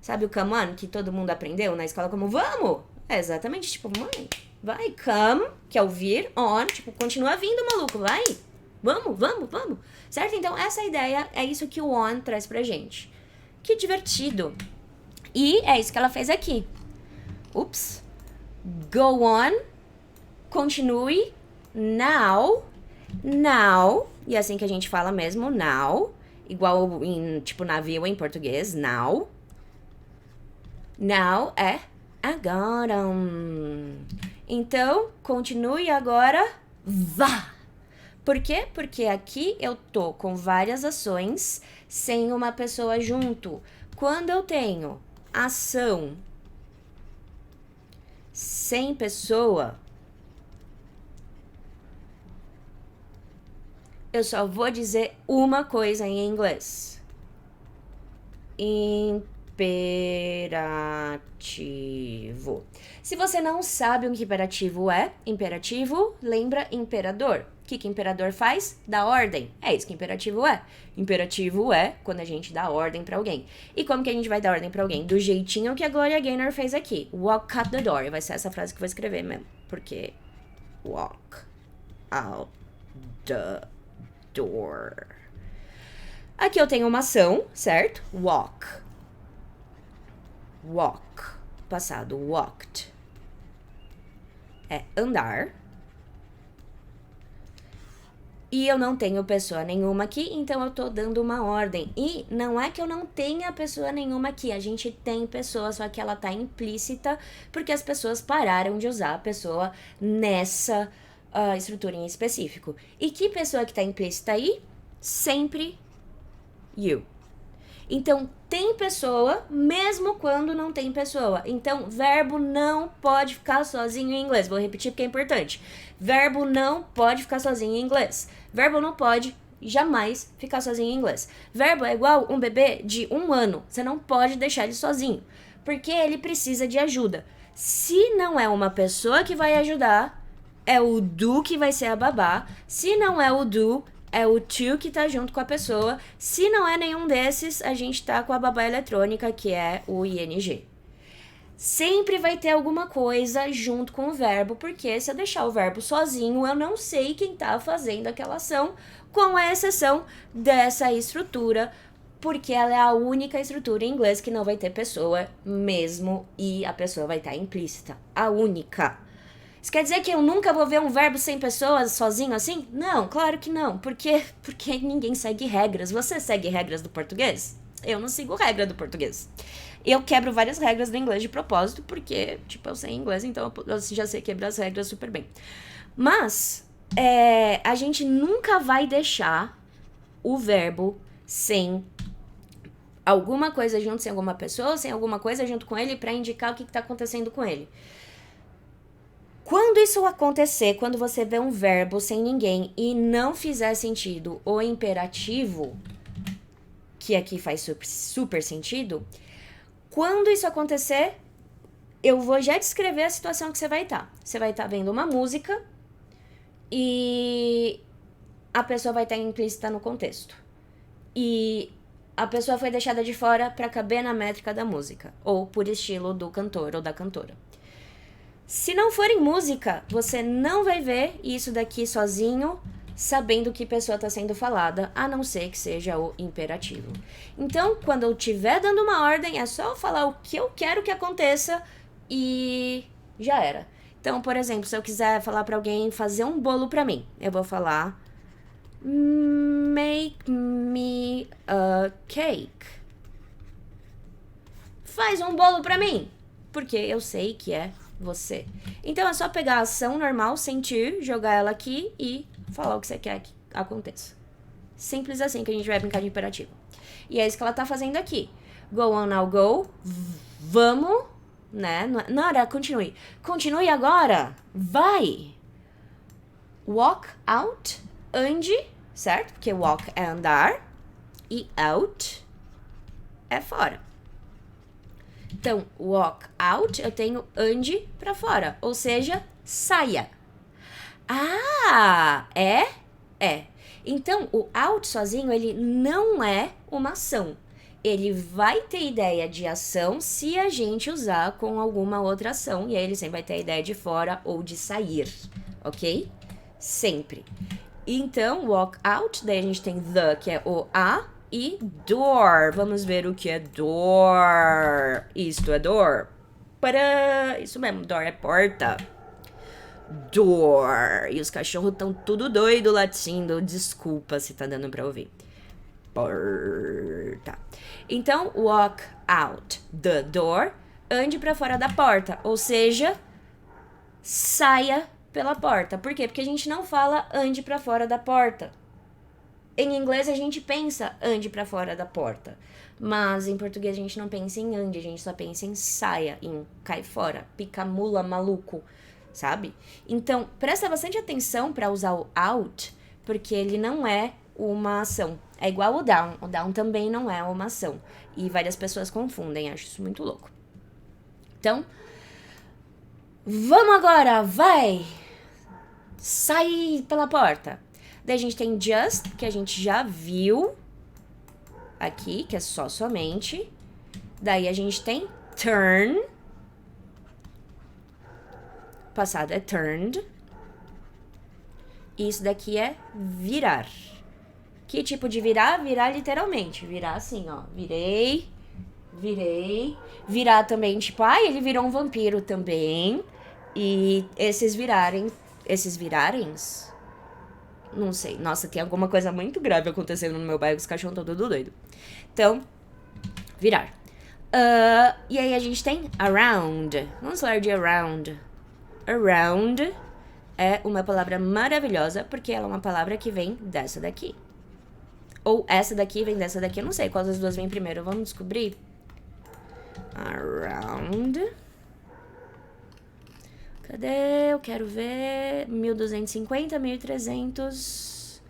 Sabe o come on que todo mundo aprendeu na escola como vamos? É exatamente, tipo, mãe, vai, come, que é o vir, on, tipo, continua vindo, maluco, vai, vamos. Certo? Então, essa ideia é isso que o on traz pra gente. Que divertido. E é isso que ela fez aqui. Ups. Go on, continue, now, e é assim que a gente fala mesmo, now, igual em, tipo, navio em português, now. Now é agora. Então, continue agora, vá. Por quê? Porque aqui eu tô com várias ações sem uma pessoa junto. Quando eu tenho ação sem pessoa, eu só vou dizer uma coisa em inglês. Imperativo. Se você não sabe o que imperativo lembra imperador. O que imperador faz? Dá ordem. É isso que imperativo é. Imperativo é quando a gente dá ordem pra alguém. E como que a gente vai dar ordem pra alguém? Do jeitinho que a Gloria Gaynor fez aqui. Walk out the door. Vai ser essa frase que eu vou escrever mesmo. Porque walk out the door. Aqui eu tenho uma ação, certo? Walk. Passado, walked. É andar. E eu não tenho pessoa nenhuma aqui, então eu tô dando uma ordem. E não é que eu não tenha pessoa nenhuma aqui, a gente tem pessoa, só que ela tá implícita, porque as pessoas pararam de usar a pessoa nessa estrutura em específico. E que pessoa que tá implícita aí? Sempre you. Então, tem pessoa, mesmo quando não tem pessoa. Então, verbo não pode ficar sozinho em inglês. Vou repetir porque é importante. Verbo não pode ficar sozinho em inglês. Verbo não pode jamais ficar sozinho em inglês. Verbo é igual um bebê de 1 ano. Você não pode deixar ele sozinho, porque ele precisa de ajuda. Se não é uma pessoa que vai ajudar, é o do que vai ser a babá. Se não é o do, é o to que tá junto com a pessoa. Se não é nenhum desses, a gente tá com a babá eletrônica, que é o ing. Sempre vai ter alguma coisa junto com o verbo, porque se eu deixar o verbo sozinho, eu não sei quem tá fazendo aquela ação, com a exceção dessa estrutura, porque ela é a única estrutura em inglês que não vai ter pessoa mesmo, e a pessoa vai estar implícita. A única. Isso quer dizer que eu nunca vou ver um verbo sem pessoas sozinho assim? Não, claro que não. Porque ninguém segue regras. Você segue regras do português? Eu não sigo regra do português. Eu quebro várias regras do inglês de propósito, porque, tipo, eu sei inglês, então eu já sei quebrar as regras super bem. Mas, a gente nunca vai deixar o verbo sem alguma coisa junto, sem alguma pessoa, sem alguma coisa junto com ele pra indicar o que tá acontecendo com ele. Quando isso acontecer, quando você vê um verbo sem ninguém e não fizer sentido o imperativo, que aqui faz super sentido, quando isso acontecer, eu vou já descrever a situação que você vai estar. Você vai estar vendo uma música e a pessoa vai estar implícita no contexto. E a pessoa foi deixada de fora para caber na métrica da música, ou por estilo do cantor ou da cantora. Se não for em música, você não vai ver isso daqui sozinho, sabendo que pessoa está sendo falada, a não ser que seja o imperativo. Então, quando eu estiver dando uma ordem, é só eu falar o que eu quero que aconteça e já era. Então, por exemplo, se eu quiser falar para alguém fazer um bolo para mim, eu vou falar make me a cake. Faz um bolo para mim, porque eu sei que é você. Então é só pegar a ação normal, sentir, jogar ela aqui e falar o que você quer que aconteça. Simples assim que a gente vai brincar de imperativo. E é isso que ela tá fazendo aqui. Go on now, go. Vamos, né? Nora, continue. Continue agora. Vai. Walk out. Ande, certo? Porque walk é andar. E out é fora. Então, walk out, eu tenho ande pra fora. Ou seja, saia. Ah, é? É. Então, o out sozinho, ele não é uma ação. Ele vai ter ideia de ação se a gente usar com alguma outra ação. E aí ele sempre vai ter a ideia de fora ou de sair. Ok? Sempre. Então, walk out, daí a gente tem the, que é o a. E door. Vamos ver o que é door. Isto é door. Para! Isso mesmo, door é porta. Door. E os cachorros estão tudo doido latindo. Desculpa se tá dando pra ouvir. Porta. Então, walk out the door. Ande pra fora da porta. Ou seja, saia pela porta. Por quê? Porque a gente não fala ande pra fora da porta. Em inglês a gente pensa ande pra fora da porta. Mas em português a gente não pensa em ande, a gente só pensa em saia, em cai fora, pica mula, maluco, sabe? Então, presta bastante atenção pra usar o out, porque ele não é uma ação. É igual o down. O down também não é uma ação. E várias pessoas confundem, acho isso muito louco. Então, vamos agora, vai! Sai pela porta. Daí a gente tem just, que a gente já viu aqui, que é só somente. Daí a gente tem turn. Passado é turned. E isso daqui é virar. Que tipo de virar? Virar literalmente. Virar assim, ó. Virei. Virar também, tipo, ele virou um vampiro também. E esses virarens... Não sei. Nossa, tem alguma coisa muito grave acontecendo no meu bairro, os cachorros estão tudo doido. Então, virar. E aí a gente tem around. Vamos falar de around. Around é uma palavra maravilhosa, porque ela é uma palavra que vem dessa daqui. Ou essa daqui vem dessa daqui, eu não sei qual das duas vem primeiro. Vamos descobrir. Around. Cadê? Eu quero ver. 1250, 1300.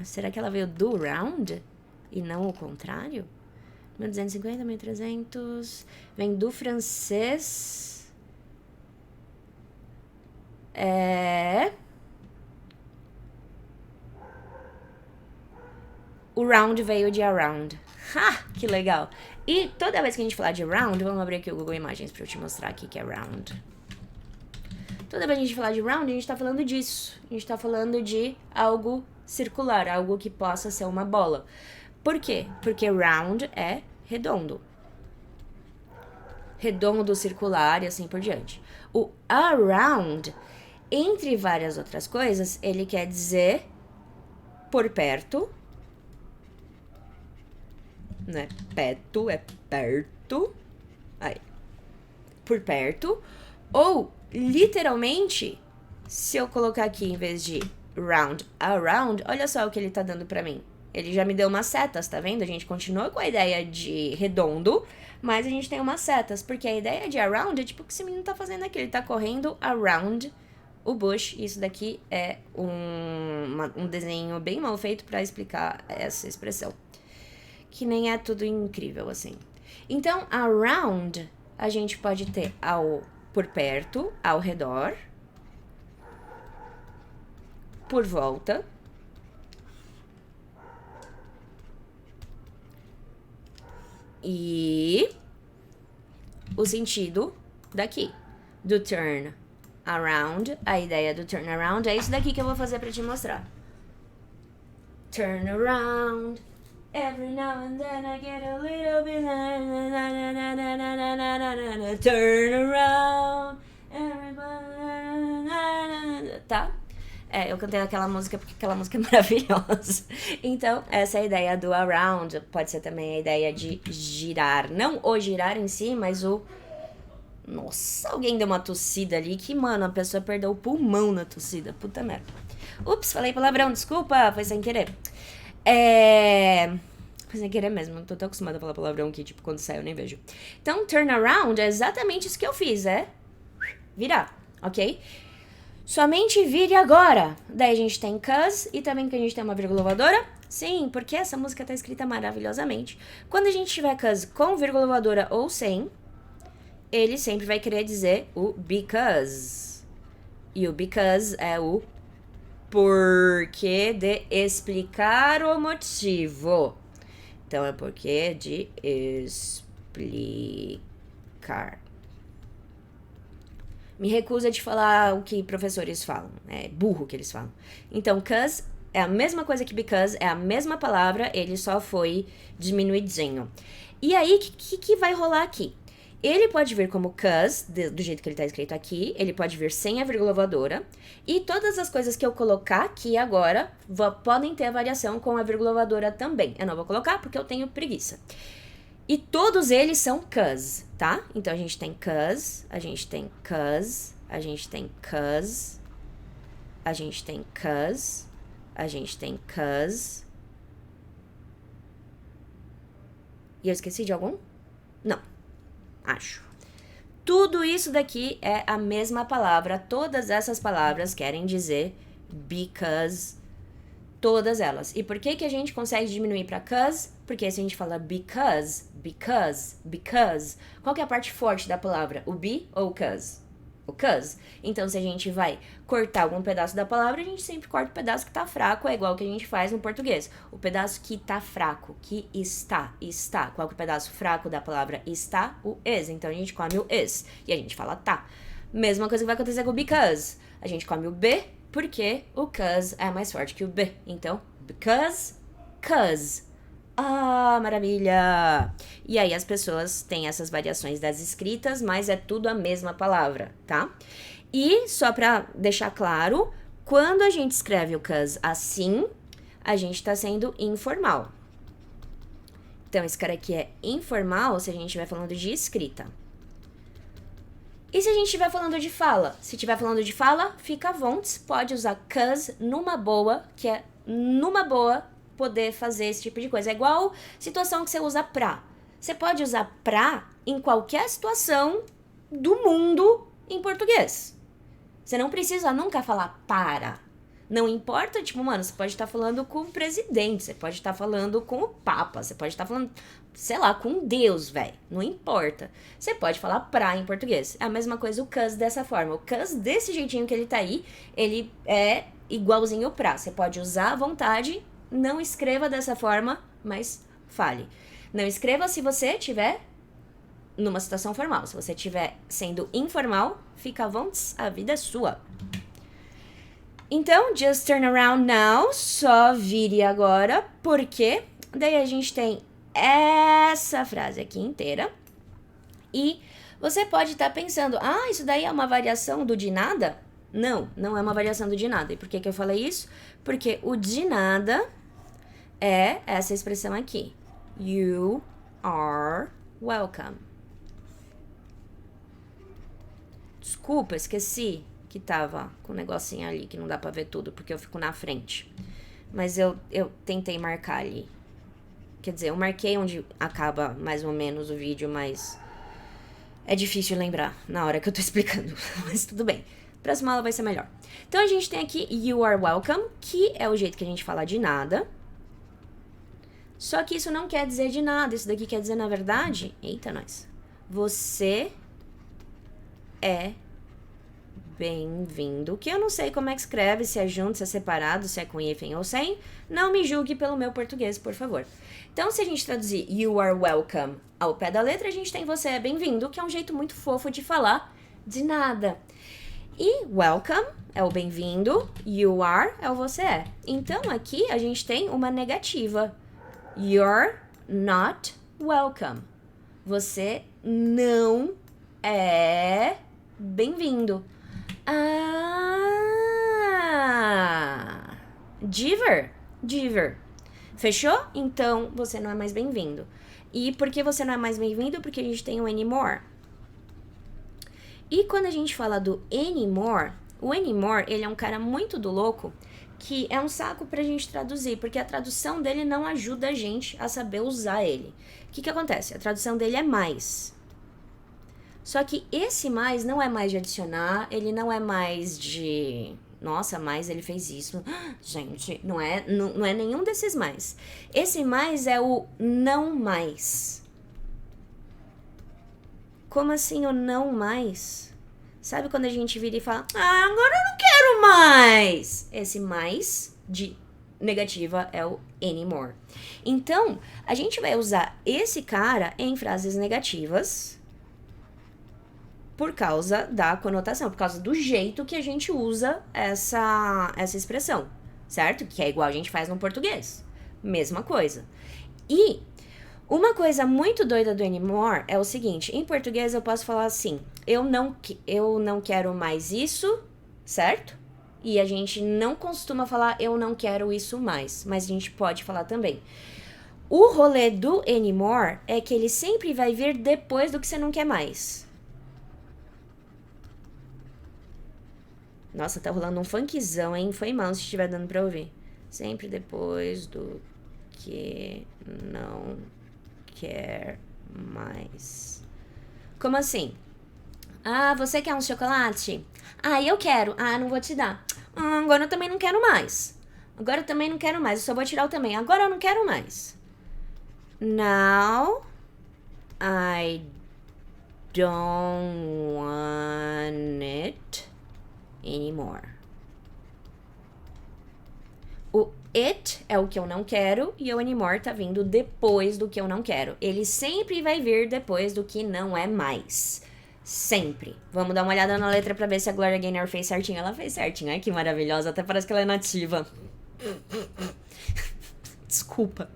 Será que ela veio do round? E não o contrário? 1250, 1300. Vem do francês. O round veio de around. Que legal. E toda vez que a gente falar de round, vamos abrir aqui o Google Imagens pra eu te mostrar aqui que é round. Toda vez que a gente falar de round, a gente tá falando disso. A gente tá falando de algo circular, algo que possa ser uma bola. Por quê? Porque round é redondo. Redondo, circular e assim por diante. O around, entre várias outras coisas, ele quer dizer por perto. Não é perto, é perto. Aí. Por perto. Ou, literalmente, se eu colocar aqui em vez de round, around, olha só o que ele tá dando pra mim. Ele já me deu umas setas, tá vendo? A gente continua com a ideia de redondo, mas a gente tem umas setas, porque a ideia de around é tipo o que esse menino tá fazendo aqui. Ele tá correndo around o bush. Isso daqui é um desenho bem mal feito pra explicar essa expressão. Que nem é tudo incrível assim. Então, around, a gente pode ter por perto, ao redor, por volta, e o sentido daqui, do turn around. A ideia do turn around é isso daqui que eu vou fazer pra te mostrar. Turn around, every now and then I get a little bit turn around, everybody, tá? Eu cantei aquela música porque aquela música é maravilhosa. Então, essa é a ideia do around. Pode ser também a ideia de girar. Não o girar em si, mas o... Nossa, alguém deu uma tossida ali que, mano, a pessoa perdeu o pulmão na tossida. Puta merda. Ups, falei palavrão, desculpa, foi sem querer. Foi sem querer mesmo, não tô tão acostumada a falar palavrão que, tipo, quando sai eu nem vejo. Então, turn around é exatamente isso que eu fiz, virar, ok? Somente vire agora. Daí a gente tem cause e também que a gente tem uma vírgula voadora. Sim, porque essa música tá escrita maravilhosamente. Quando a gente tiver cause com vírgula voadora ou sem, ele sempre vai querer dizer o because. E o because é o porquê de explicar o motivo. Então é porquê de explicar. Me recusa de falar o que professores falam. É burro que eles falam. Então, cause é a mesma coisa que because, é a mesma palavra, ele só foi diminuidinho. E aí, o que vai rolar aqui? Ele pode vir como cause, do jeito que ele tá escrito aqui, ele pode vir sem a vírgula voadora, e todas as coisas que eu colocar aqui agora podem ter a variação com a vírgula voadora também. Eu não vou colocar porque eu tenho preguiça. E todos eles são cause, tá? Então, a gente tem cause, a gente tem cause, a gente tem cause, a gente tem cause, a gente tem cause. E eu esqueci de algum? Não, acho. Tudo isso daqui é a mesma palavra. Todas essas palavras querem dizer because. Todas elas. E por que a gente consegue diminuir para cause? Porque se a gente fala because, qual que é a parte forte da palavra? O be ou o cause? O cause. Então, se a gente vai cortar algum pedaço da palavra, a gente sempre corta o pedaço que tá fraco, é igual que a gente faz no português. O pedaço que tá fraco, que está. Qual que é o pedaço fraco da palavra está? O is. Então, a gente come o is. E a gente fala tá. Mesma coisa que vai acontecer com o because. A gente come o be, porque o cause é mais forte que o B. Então, because, cause. Ah, maravilha! E aí as pessoas têm essas variações das escritas, mas é tudo a mesma palavra, tá? E só pra deixar claro, quando a gente escreve o cause assim, a gente tá sendo informal. Então, esse cara aqui é informal se a gente estiver falando de escrita. E se a gente estiver falando de fala? Se estiver falando de fala, fica à vontade, pode usar cause numa boa, que é numa boa poder fazer esse tipo de coisa. É igual situação que você usa pra. Você pode usar pra em qualquer situação do mundo em português. Você não precisa nunca falar para. Não importa, tipo, mano, você pode estar falando com o presidente, você pode estar falando com o papa, você pode estar falando, sei lá, com Deus, velho. Não importa. Você pode falar pra em português. É a mesma coisa o cause dessa forma. O cause desse jeitinho que ele tá aí, ele é igualzinho o pra. Você pode usar à vontade, não escreva dessa forma, mas fale. Não escreva se você tiver numa situação formal. Se você estiver sendo informal, fica à vontade, a vida é sua. Então, just turn around now, só vire agora, porque daí a gente tem essa frase aqui inteira. E você pode estar pensando, isso daí é uma variação do de nada? Não, não é uma variação do de nada. E por que eu falei isso? Porque o de nada é essa expressão aqui. You are welcome. Desculpa, esqueci que tava com um negocinho ali que não dá pra ver tudo, porque eu fico na frente. mas eu tentei marcar ali. Quer dizer, eu marquei onde acaba mais ou menos o vídeo, mas é difícil lembrar na hora que eu tô explicando. Mas tudo bem. Próxima aula vai ser melhor. Então a gente tem aqui you are welcome, que é o jeito que a gente fala de nada. Só que isso não quer dizer de nada. Isso daqui quer dizer, na verdade... Eita, nós. Você é bem-vindo. Que eu não sei como é que escreve, se é junto, se é separado, se é com hífen ou sem. Não me julgue pelo meu português, por favor. Então, se a gente traduzir you are welcome ao pé da letra, a gente tem você é bem-vindo, que é um jeito muito fofo de falar de nada. E welcome é o bem-vindo, you are é o você é. Então, aqui a gente tem uma negativa. You're not welcome. Você não é bem-vindo. Ah! Diver. Fechou? Então, você não é mais bem-vindo. E por que você não é mais bem-vindo? Porque a gente tem o anymore. E quando a gente fala do anymore, o anymore, ele é um cara muito do louco, que é um saco pra gente traduzir, porque a tradução dele não ajuda a gente a saber usar ele. O que acontece? A tradução dele é mais. Só que esse mais não é mais de adicionar, ele não é mais de... Nossa, mais ele fez isso. Gente, não é nenhum desses mais. Esse mais é o não mais. Como assim o não mais? Sabe quando a gente vira e fala, agora eu não quero mais. Esse mais de negativa é o anymore. Então, a gente vai usar esse cara em frases negativas por causa da conotação, por causa do jeito que a gente usa essa expressão, certo? Que é igual a gente faz no português. Mesma coisa. E uma coisa muito doida do anymore é o seguinte, em português eu posso falar assim, eu não quero mais isso, certo? E a gente não costuma falar eu não quero isso mais, mas a gente pode falar também. O rolê do anymore é que ele sempre vai vir depois do que você não quer mais. Nossa, tá rolando um funkzão, hein? Foi mal se estiver dando pra ouvir. Sempre depois do que não quer mais. Como assim? Você quer um chocolate? Eu quero. Não vou te dar. Agora eu também não quero mais. Agora eu também não quero mais. Eu só vou tirar o também. Agora eu não quero mais. Now I don't want it anymore. O it é o que eu não quero e o anymore tá vindo depois do que eu não quero. Ele sempre vai vir depois do que não é mais. Sempre. Vamos dar uma olhada na letra pra ver se a Gloria Gaynor fez certinho. Ela fez certinho. Ai, que maravilhosa. Até parece que ela é nativa. Desculpa.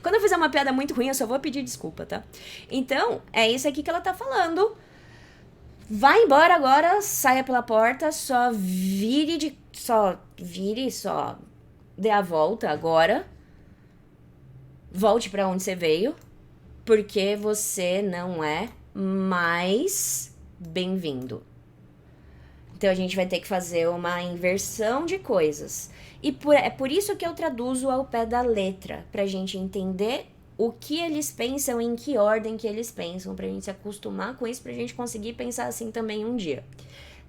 Quando eu fizer uma piada muito ruim, eu só vou pedir desculpa, tá? Então, é isso aqui que ela tá falando. Vai embora agora, saia pela porta, só dê a volta agora. Volte pra onde você veio, porque você não é mais bem-vindo. Então a gente vai ter que fazer uma inversão de coisas. E é por isso que eu traduzo ao pé da letra, pra gente entender o que eles pensam, em que ordem que eles pensam, pra gente se acostumar com isso, pra gente conseguir pensar assim também um dia.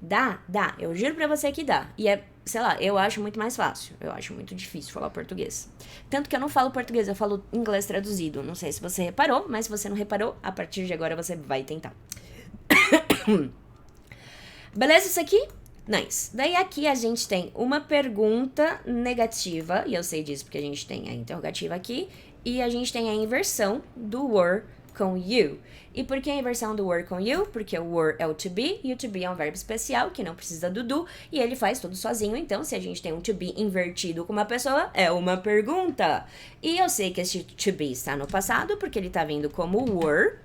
Dá, eu juro pra você que dá. E sei lá, eu acho muito mais fácil. Eu acho muito difícil falar português. Tanto que eu não falo português, eu falo inglês traduzido. Não sei se você reparou, mas se você não reparou, a partir de agora você vai tentar. Beleza isso aqui? Nice. Daí aqui a gente tem uma pergunta negativa, e eu sei disso porque a gente tem a interrogativa aqui, e a gente tem a inversão do were com you. E por que a inversão do were com you? Porque o were é o to be, e o to be é um verbo especial que não precisa do do, e ele faz tudo sozinho. Então, se a gente tem um to be invertido com uma pessoa, é uma pergunta. E eu sei que esse to be está no passado, porque ele está vindo como were,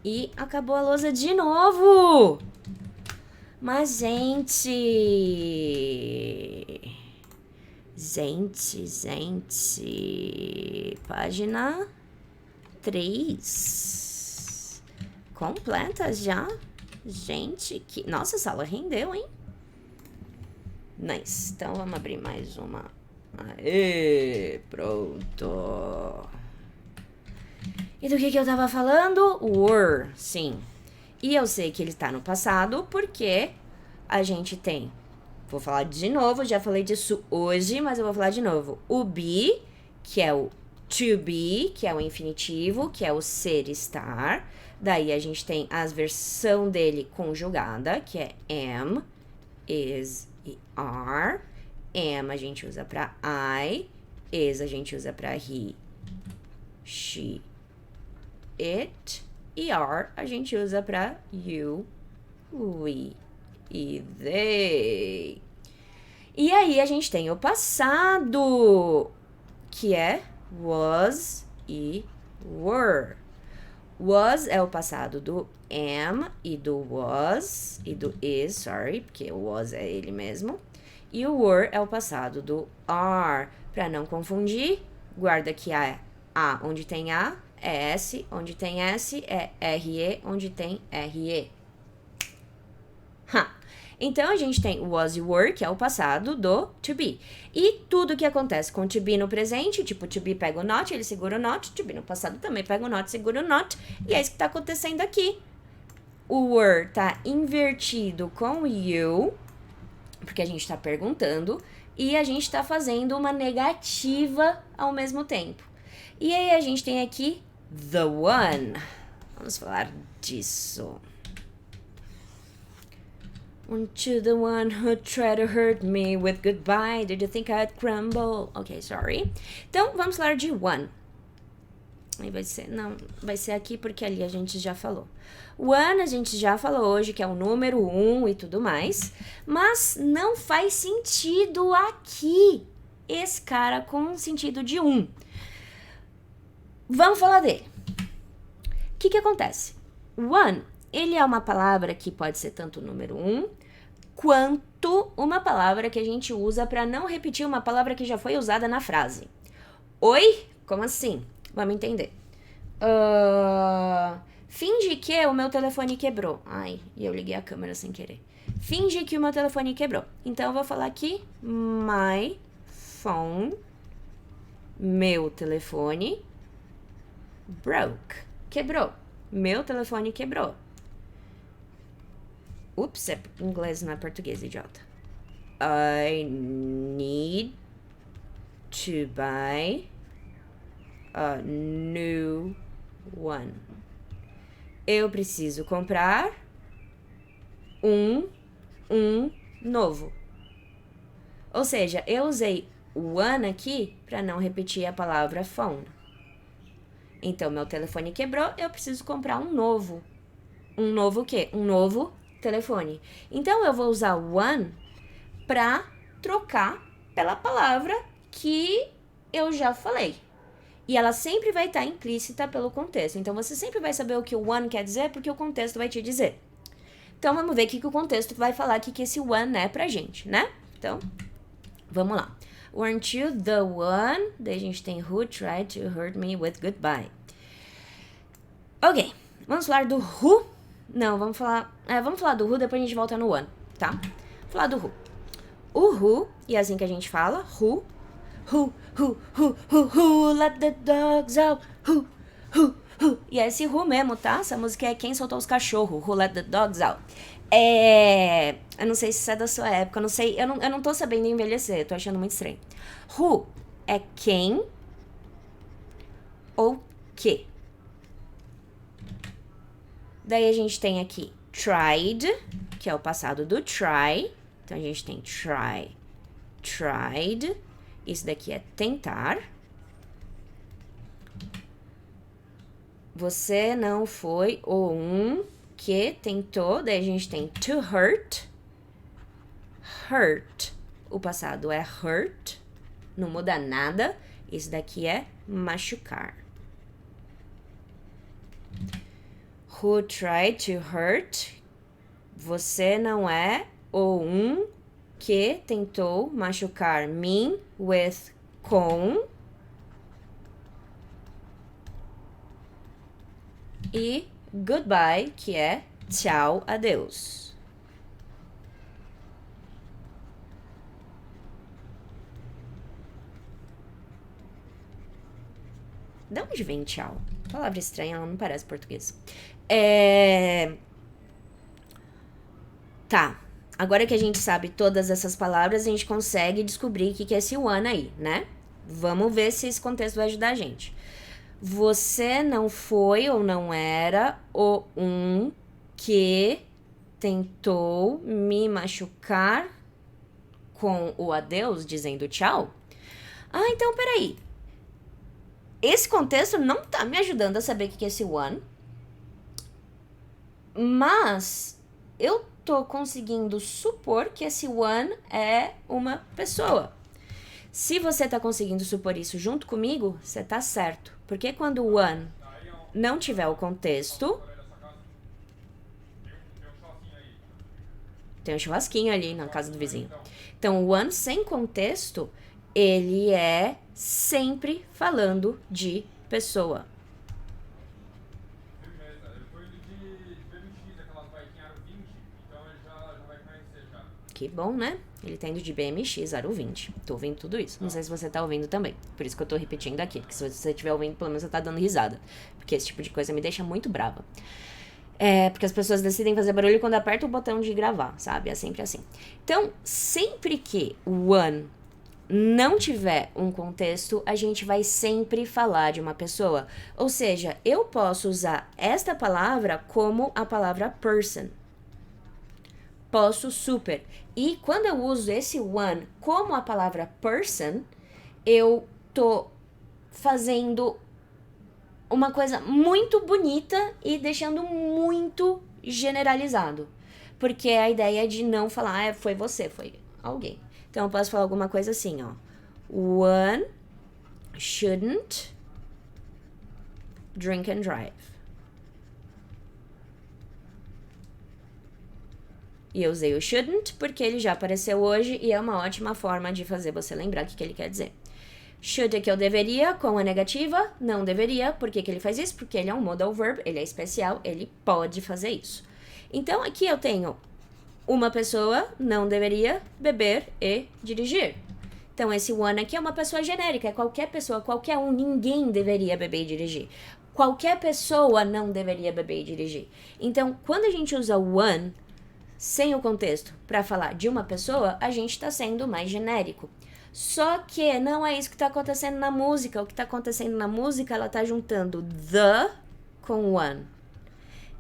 e acabou a lousa de novo! Mas, gente, página 3, completa já, gente, nossa, a sala rendeu, hein? Nice, então vamos abrir mais uma Aê, pronto. E do que eu tava falando? Were, sim. E eu sei que ele tá no passado porque a gente tem... Vou falar de novo, já falei disso hoje, mas eu vou falar de novo. O be, que é o to be, que é o infinitivo, que é o ser, estar. Daí a gente tem a versão dele conjugada, que é am, is e are. Am a gente usa para I, is a gente usa para he, she, it, e are a gente usa para you, we e they. E aí a gente tem o passado, que é was e were. Was é o passado do am e do was e do is, sorry, porque o was é ele mesmo. E o were é o passado do are. Para não confundir, guarda que a onde tem a é S, onde tem S é RE, onde tem RE. Então, a gente tem was e were, que é o passado do to be. E tudo que acontece com to be no presente, tipo, to be pega o not, ele segura o not, to be no passado também pega o not, segura o not, e é isso que tá acontecendo aqui. O were tá invertido com o you, porque a gente tá perguntando, e a gente tá fazendo uma negativa ao mesmo tempo. E aí a gente tem aqui the one. Vamos falar disso. Weren't you the one who tried to hurt me with goodbye? Did you think I'd crumble? Ok, sorry. Então, vamos falar de one. Aí vai ser aqui porque ali a gente já falou. One a gente já falou hoje, que é o número 1 e tudo mais. Mas não faz sentido aqui esse cara com sentido de 1. Vamos falar dele. O que acontece? One, ele é uma palavra que pode ser tanto o número 1, quanto uma palavra que a gente usa para não repetir uma palavra que já foi usada na frase. Oi? Como assim? Vamos entender. Finge que o meu telefone quebrou. Ai, e eu liguei a câmera sem querer. Finge que o meu telefone quebrou. Então, eu vou falar aqui, my phone, meu telefone, broke, quebrou. Meu telefone quebrou. Ups, é inglês, não é português, idiota. I need to buy a new one. Eu preciso comprar um novo. Ou seja, eu usei one aqui para não repetir a palavra phone. Então, meu telefone quebrou, eu preciso comprar um novo. Um novo o quê? Um novo telefone. Então, eu vou usar one para trocar pela palavra que eu já falei. E ela sempre vai estar implícita pelo contexto. Então, você sempre vai saber o que o one quer dizer, porque o contexto vai te dizer. Então, vamos ver o que o contexto vai falar que esse one é pra gente, né? Então, vamos lá. Weren't you the one? Daí a gente tem who tried to hurt me with goodbye. Ok, vamos falar do who. Não, vamos falar do who, depois a gente volta no one, tá? Vamos falar do who. O who, e é assim que a gente fala, who, let the dogs out, who. E é esse who mesmo, tá? Essa música é Quem Soltou os Cachorros, Who Let the Dogs Out. Eu não sei se isso é da sua época, eu não sei, eu não tô sabendo envelhecer, eu tô achando muito estranho. Who é quem ou que. Daí a gente tem aqui tried, que é o passado do try. Então a gente tem tried. Isso daqui é tentar. Você não foi o que tentou. Daí a gente tem to hurt. Hurt. O passado é hurt. Não muda nada. Isso daqui é machucar. Who tried to hurt? Você não é o que tentou machucar me with com. E goodbye, que é tchau, adeus. Da onde vem tchau? Palavra estranha, ela não parece português. Tá. Agora que a gente sabe todas essas palavras, a gente consegue descobrir o que é esse one aí, né? Vamos ver se esse contexto vai ajudar a gente. Você não foi ou não era o que tentou me machucar com o adeus, dizendo tchau? Ah, então peraí. Esse contexto não tá me ajudando a saber o que é esse one. Mas eu tô conseguindo supor que esse one é uma pessoa. Se você tá conseguindo supor isso junto comigo, você tá certo. Porque quando o one não tiver o contexto... Tem um churrasquinho ali na casa do vizinho. Então, o one sem contexto, ele é sempre falando de pessoa. Que bom, né? Ele tá indo de BMX 020. Tô ouvindo tudo isso. Não sei se você tá ouvindo também. Por isso que eu tô repetindo aqui. Porque se você estiver ouvindo, pelo menos você tá dando risada. Porque esse tipo de coisa me deixa muito brava. Porque as pessoas decidem fazer barulho quando aperta o botão de gravar, sabe? É sempre assim. Então, sempre que o one não tiver um contexto, a gente vai sempre falar de uma pessoa. Ou seja, eu posso usar esta palavra como a palavra person. Posso super. E quando eu uso esse one como a palavra person, eu tô fazendo uma coisa muito bonita e deixando muito generalizado. Porque é a ideia de não falar, foi você, foi alguém. Então eu posso falar alguma coisa assim, ó. One shouldn't drink and drive. E eu usei o shouldn't porque ele já apareceu hoje e é uma ótima forma de fazer você lembrar o que ele quer dizer. Should é que eu deveria, com a negativa, não deveria. Por que ele faz isso? Porque ele é um modal verb, ele é especial, ele pode fazer isso. Então, aqui eu tenho uma pessoa não deveria beber e dirigir. Então, esse one aqui é uma pessoa genérica, é qualquer pessoa, qualquer um, ninguém deveria beber e dirigir. Qualquer pessoa não deveria beber e dirigir. Então, quando a gente usa one sem o contexto para falar de uma pessoa, a gente está sendo mais genérico. Só que não é isso que está acontecendo na música. O que está acontecendo na música, ela está juntando the com one.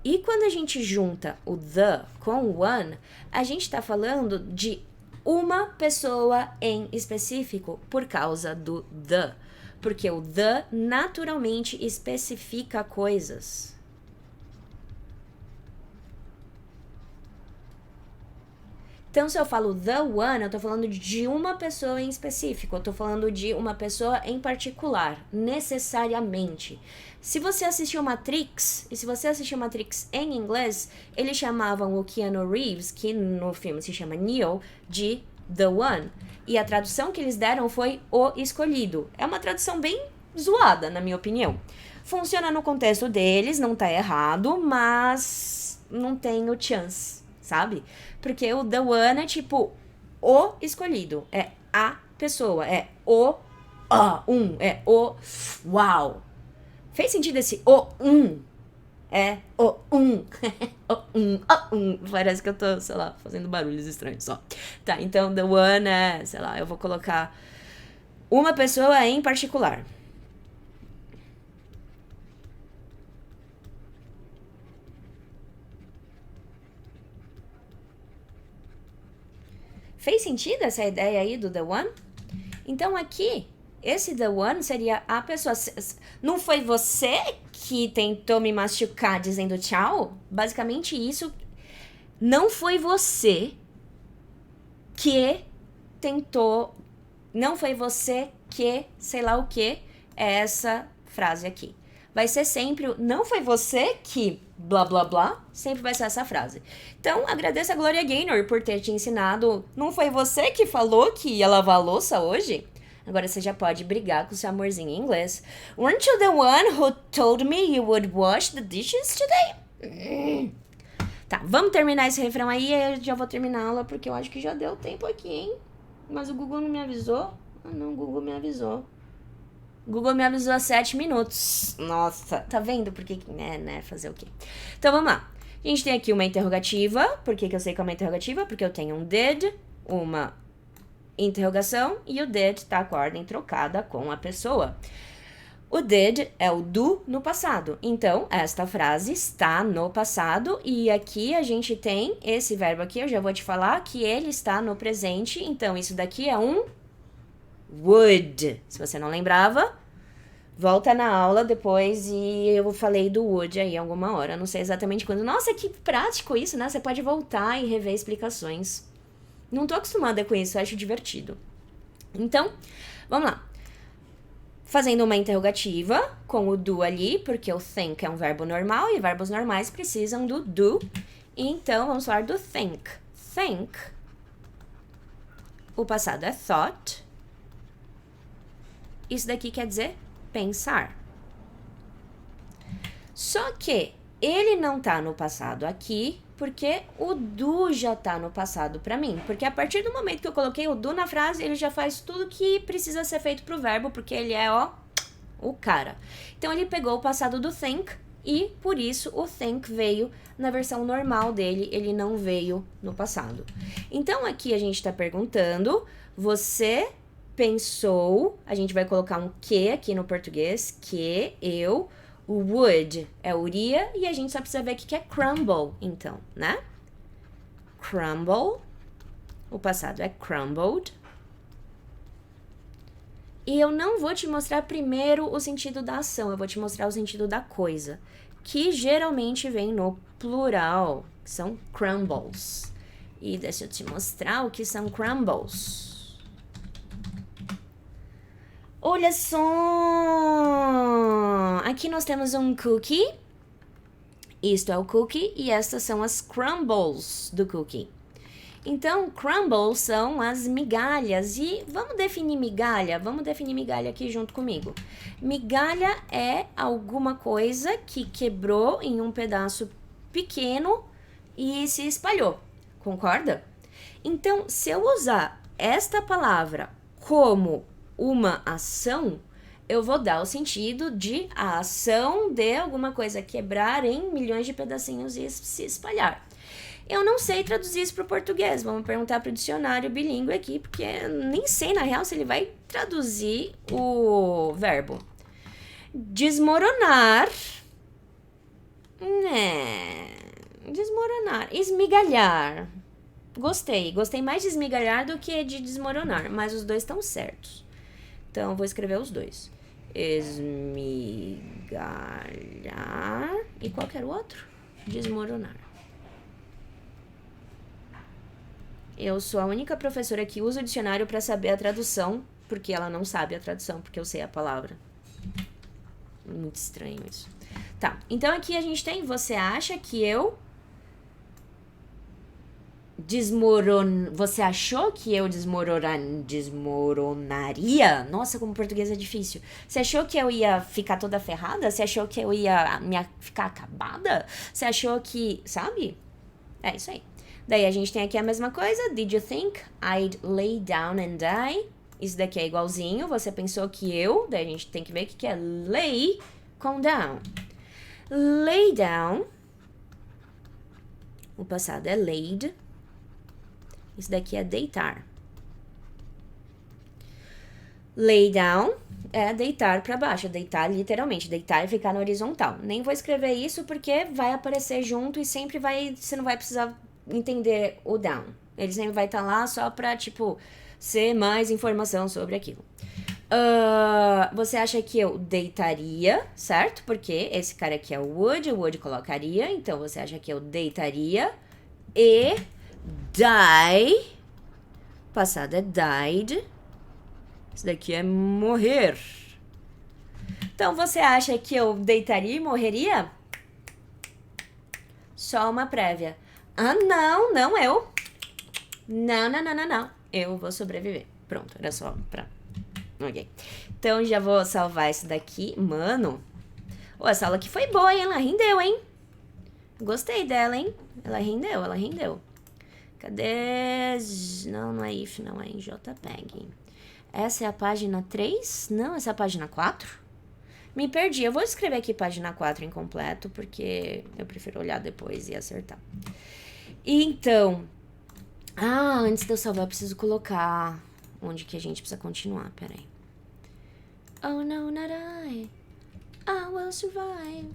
E quando a gente junta o the com one, a gente está falando de uma pessoa em específico por causa do the. Porque o the naturalmente especifica coisas. Então, se eu falo the one, eu tô falando de uma pessoa em específico. Eu tô falando de uma pessoa em particular, necessariamente. Se você assistiu Matrix, e se você assistiu Matrix em inglês, eles chamavam o Keanu Reeves, que no filme se chama Neo, de The One. E a tradução que eles deram foi O Escolhido. É uma tradução bem zoada, na minha opinião. Funciona no contexto deles, não tá errado, mas não tem o chance, sabe? Porque o the one é tipo o escolhido, é a pessoa, é o é o uau. Fez sentido esse o É o Parece que eu tô, sei lá, fazendo barulhos estranhos só. Tá, então the one é, sei lá, eu vou colocar uma pessoa em particular. Fez sentido essa ideia aí do the one? Então aqui, esse the one seria a pessoa. Não foi você que tentou me machucar dizendo tchau? Basicamente isso. Não foi você que tentou. Não foi você que, sei lá o que, é essa frase aqui. Vai ser sempre, não foi você que, blá blá blá, sempre vai ser essa frase. Então, agradeço a Gloria Gaynor por ter te ensinado, não foi você que falou que ia lavar a louça hoje? Agora você já pode brigar com seu amorzinho em inglês. Weren't you the one who told me you would wash the dishes today? Tá, vamos terminar esse refrão aí e eu já vou terminar a aula porque eu acho que já deu tempo aqui, hein? Mas o Google não me avisou? Ah não, o Google me avisou. Google me avisou há 7 minutos. Nossa, tá vendo? Porque, né, fazer o quê? Então, vamos lá. A gente tem aqui uma interrogativa. Por que eu sei que é uma interrogativa? Porque eu tenho um did, uma interrogação, e o did tá com a ordem trocada com a pessoa. O did é o do no passado. Então, esta frase está no passado. E aqui a gente tem esse verbo aqui, eu já vou te falar que ele está no presente. Então, isso daqui é um would. Se você não lembrava, volta na aula depois e eu falei do would aí alguma hora. Não sei exatamente quando. Nossa, que prático isso, né? Você pode voltar e rever explicações. Não tô acostumada com isso, eu acho divertido. Então, vamos lá. Fazendo uma interrogativa com o do ali, porque o think é um verbo normal e verbos normais precisam do do. Então, vamos falar do think. Think. O passado é thought. Isso daqui quer dizer pensar. Só que ele não tá no passado aqui, porque o do já tá no passado pra mim. Porque a partir do momento que eu coloquei o do na frase, ele já faz tudo que precisa ser feito pro verbo, porque ele é, o cara. Então, ele pegou o passado do think e, por isso, o think veio na versão normal dele, ele não veio no passado. Então, aqui a gente tá perguntando, você pensou, a gente vai colocar um que aqui no português, que eu, o would é uria, e a gente só precisa ver o que é crumble, então, né? Crumble, o passado é crumbled. E eu não vou te mostrar primeiro o sentido da ação, eu vou te mostrar o sentido da coisa, que geralmente vem no plural, que são crumbles. E deixa eu te mostrar o que são crumbles. Olha só! Aqui nós temos um cookie. Isto é o cookie e estas são as crumbles do cookie. Então, crumbles são as migalhas. E vamos definir migalha? Vamos definir migalha aqui junto comigo. Migalha é alguma coisa que quebrou em um pedaço pequeno e se espalhou. Concorda? Então, se eu usar esta palavra como uma ação, eu vou dar o sentido de a ação de alguma coisa quebrar em milhões de pedacinhos e se espalhar. Eu não sei traduzir isso para o português, vamos perguntar para o dicionário bilíngue aqui, porque eu nem sei, na real, se ele vai traduzir o verbo. Desmoronar. Desmoronar. Esmigalhar. Gostei mais de esmigalhar do que de desmoronar, mas os dois estão certos. Então, vou escrever os dois. Esmigalhar. E qual que era o outro? Desmoronar. Eu sou a única professora que usa o dicionário para saber a tradução, porque ela não sabe a tradução, porque eu sei a palavra. Muito estranho isso. Tá, então aqui a gente tem, você acha que eu Você achou que eu desmoronaria? Nossa, como português é difícil. Você achou que eu ia ficar toda ferrada? Você achou que eu ia ficar acabada? Você achou que... Sabe? É isso aí. Daí a gente tem aqui a mesma coisa. Did you think I'd lay down and die? Isso daqui é igualzinho. Você pensou que eu... Daí a gente tem que ver o que é lay com down. Lay down. O passado é laid. Isso daqui é deitar. Lay down é deitar para baixo, deitar literalmente, deitar e ficar na horizontal. Nem vou escrever isso porque vai aparecer junto e sempre você não vai precisar entender o down. Ele sempre vai estar lá só para, tipo, ser mais informação sobre aquilo. Você acha que eu deitaria, certo? Porque esse cara aqui é o would colocaria, então você acha que eu deitaria e... Die, passado é died, isso daqui é morrer. Então, você acha que eu deitaria e morreria? Só uma prévia. Ah, não eu. Não. Eu vou sobreviver. Pronto, era só pra... Ok. Então, já vou salvar isso daqui. Mano, essa aula aqui foi boa, hein? Ela rendeu, hein? Gostei dela, hein? Ela rendeu. Cadê? Não é if, não é em JPEG. Essa é a página 3? Não, essa é a página 4? Me perdi. Eu vou escrever aqui página 4 incompleto, porque eu prefiro olhar depois e acertar. Então... antes de eu salvar, eu preciso colocar onde que a gente precisa continuar. Peraí. Oh, no, not I. I will survive.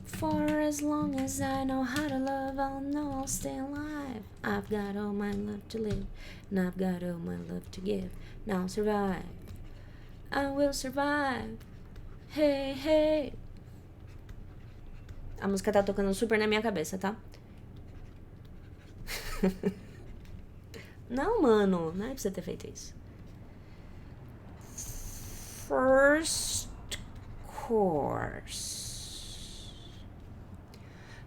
For as long as I know how to love, I'll know I'll stay alive. I've got all my love to live, and I've got all my love to give. Now I'll survive. I will survive. Hey, hey. A música tá tocando super na minha cabeça, tá? Não, mano, não é pra você ter feito isso. First course.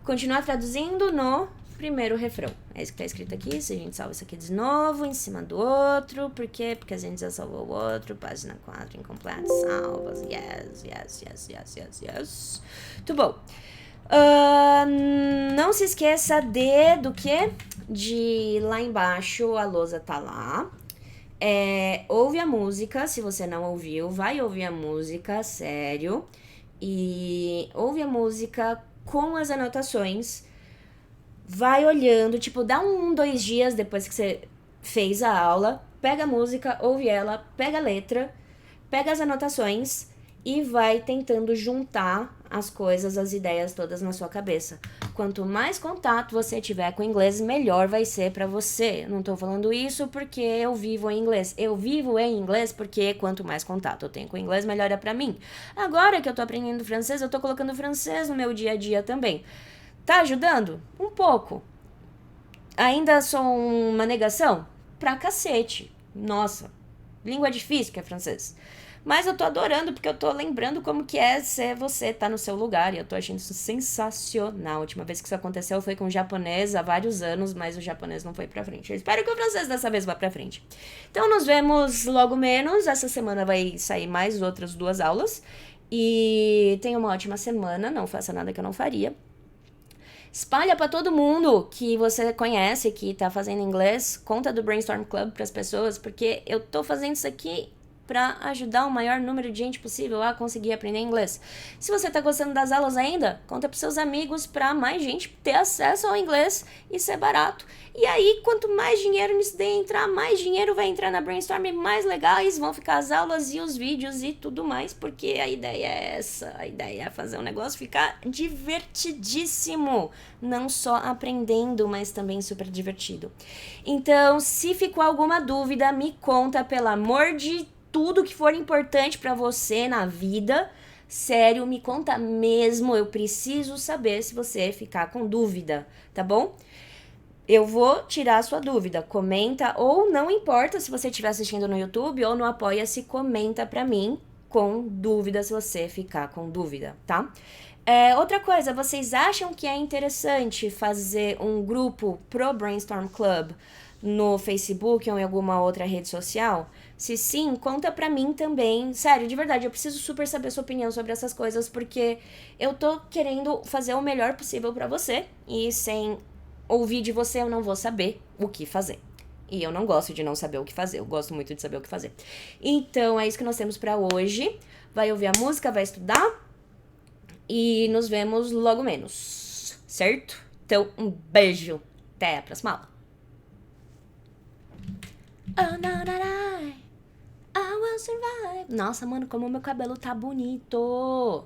Continuar traduzindo no primeiro refrão. É isso que tá escrito aqui. Se a gente salva isso aqui de novo, em cima do outro. Por quê? Porque a gente já salvou o outro. Página 4, incompleto, salvas. Yes, yes, yes, yes, yes, yes. Muito bom. Não se esqueça do quê? De lá embaixo, a lousa tá lá. Ouve a música. Se você não ouviu, vai ouvir a música, sério. E ouve a música com as anotações, vai olhando, tipo, dá 2 dias depois que você fez a aula, pega a música, ouve ela, pega a letra, pega as anotações e vai tentando juntar as coisas, as ideias todas na sua cabeça. Quanto mais contato você tiver com o inglês, melhor vai ser pra você. Eu não tô falando isso porque eu vivo em inglês. Eu vivo em inglês porque quanto mais contato eu tenho com o inglês, melhor é pra mim. Agora que eu tô aprendendo francês, eu tô colocando francês no meu dia a dia também. Tá ajudando? Um pouco. Ainda sou uma negação? Pra cacete. Nossa, língua difícil que é francês. Mas eu tô adorando, porque eu tô lembrando como que é ser você tá no seu lugar. E eu tô achando isso sensacional. A última vez que isso aconteceu foi com o japonês há vários anos, mas o japonês não foi pra frente. Eu espero que o francês dessa vez vá pra frente. Então nos vemos logo menos. Essa semana vai sair mais outras 2 aulas. E tenha uma ótima semana. Não faça nada que eu não faria. Espalha pra todo mundo que você conhece, que tá fazendo inglês. Conta do Brainstorm Club pras pessoas, porque eu tô fazendo isso aqui para ajudar o maior número de gente possível a conseguir aprender inglês. Se você tá gostando das aulas ainda, conta pros seus amigos para mais gente ter acesso ao inglês e ser barato. E aí, quanto mais dinheiro nisso daí entrar, mais dinheiro vai entrar na Brainstorm, mais legais vão ficar as aulas e os vídeos e tudo mais, porque a ideia é essa. A ideia é fazer o negócio ficar divertidíssimo. Não só aprendendo, mas também super divertido. Então, se ficou alguma dúvida, me conta, pelo amor de tudo que for importante pra você na vida, sério, me conta mesmo, eu preciso saber se você ficar com dúvida, tá bom? Eu vou tirar a sua dúvida, comenta, ou não importa se você estiver assistindo no YouTube ou no Apoia-se, comenta pra mim com dúvida se você ficar com dúvida, tá? Outra coisa, vocês acham que é interessante fazer um grupo pro Brainstorm Club no Facebook ou em alguma outra rede social? Se sim, conta pra mim também. Sério, de verdade, eu preciso super saber sua opinião sobre essas coisas, porque eu tô querendo fazer o melhor possível pra você, e sem ouvir de você eu não vou saber o que fazer. E eu não gosto de não saber o que fazer, eu gosto muito de saber o que fazer. Então, é isso que nós temos pra hoje. Vai ouvir a música, vai estudar, e nos vemos logo menos, certo? Então, um beijo. Até a próxima aula. Oh, no, not I will survive. Nossa, mano, como o meu cabelo tá bonito.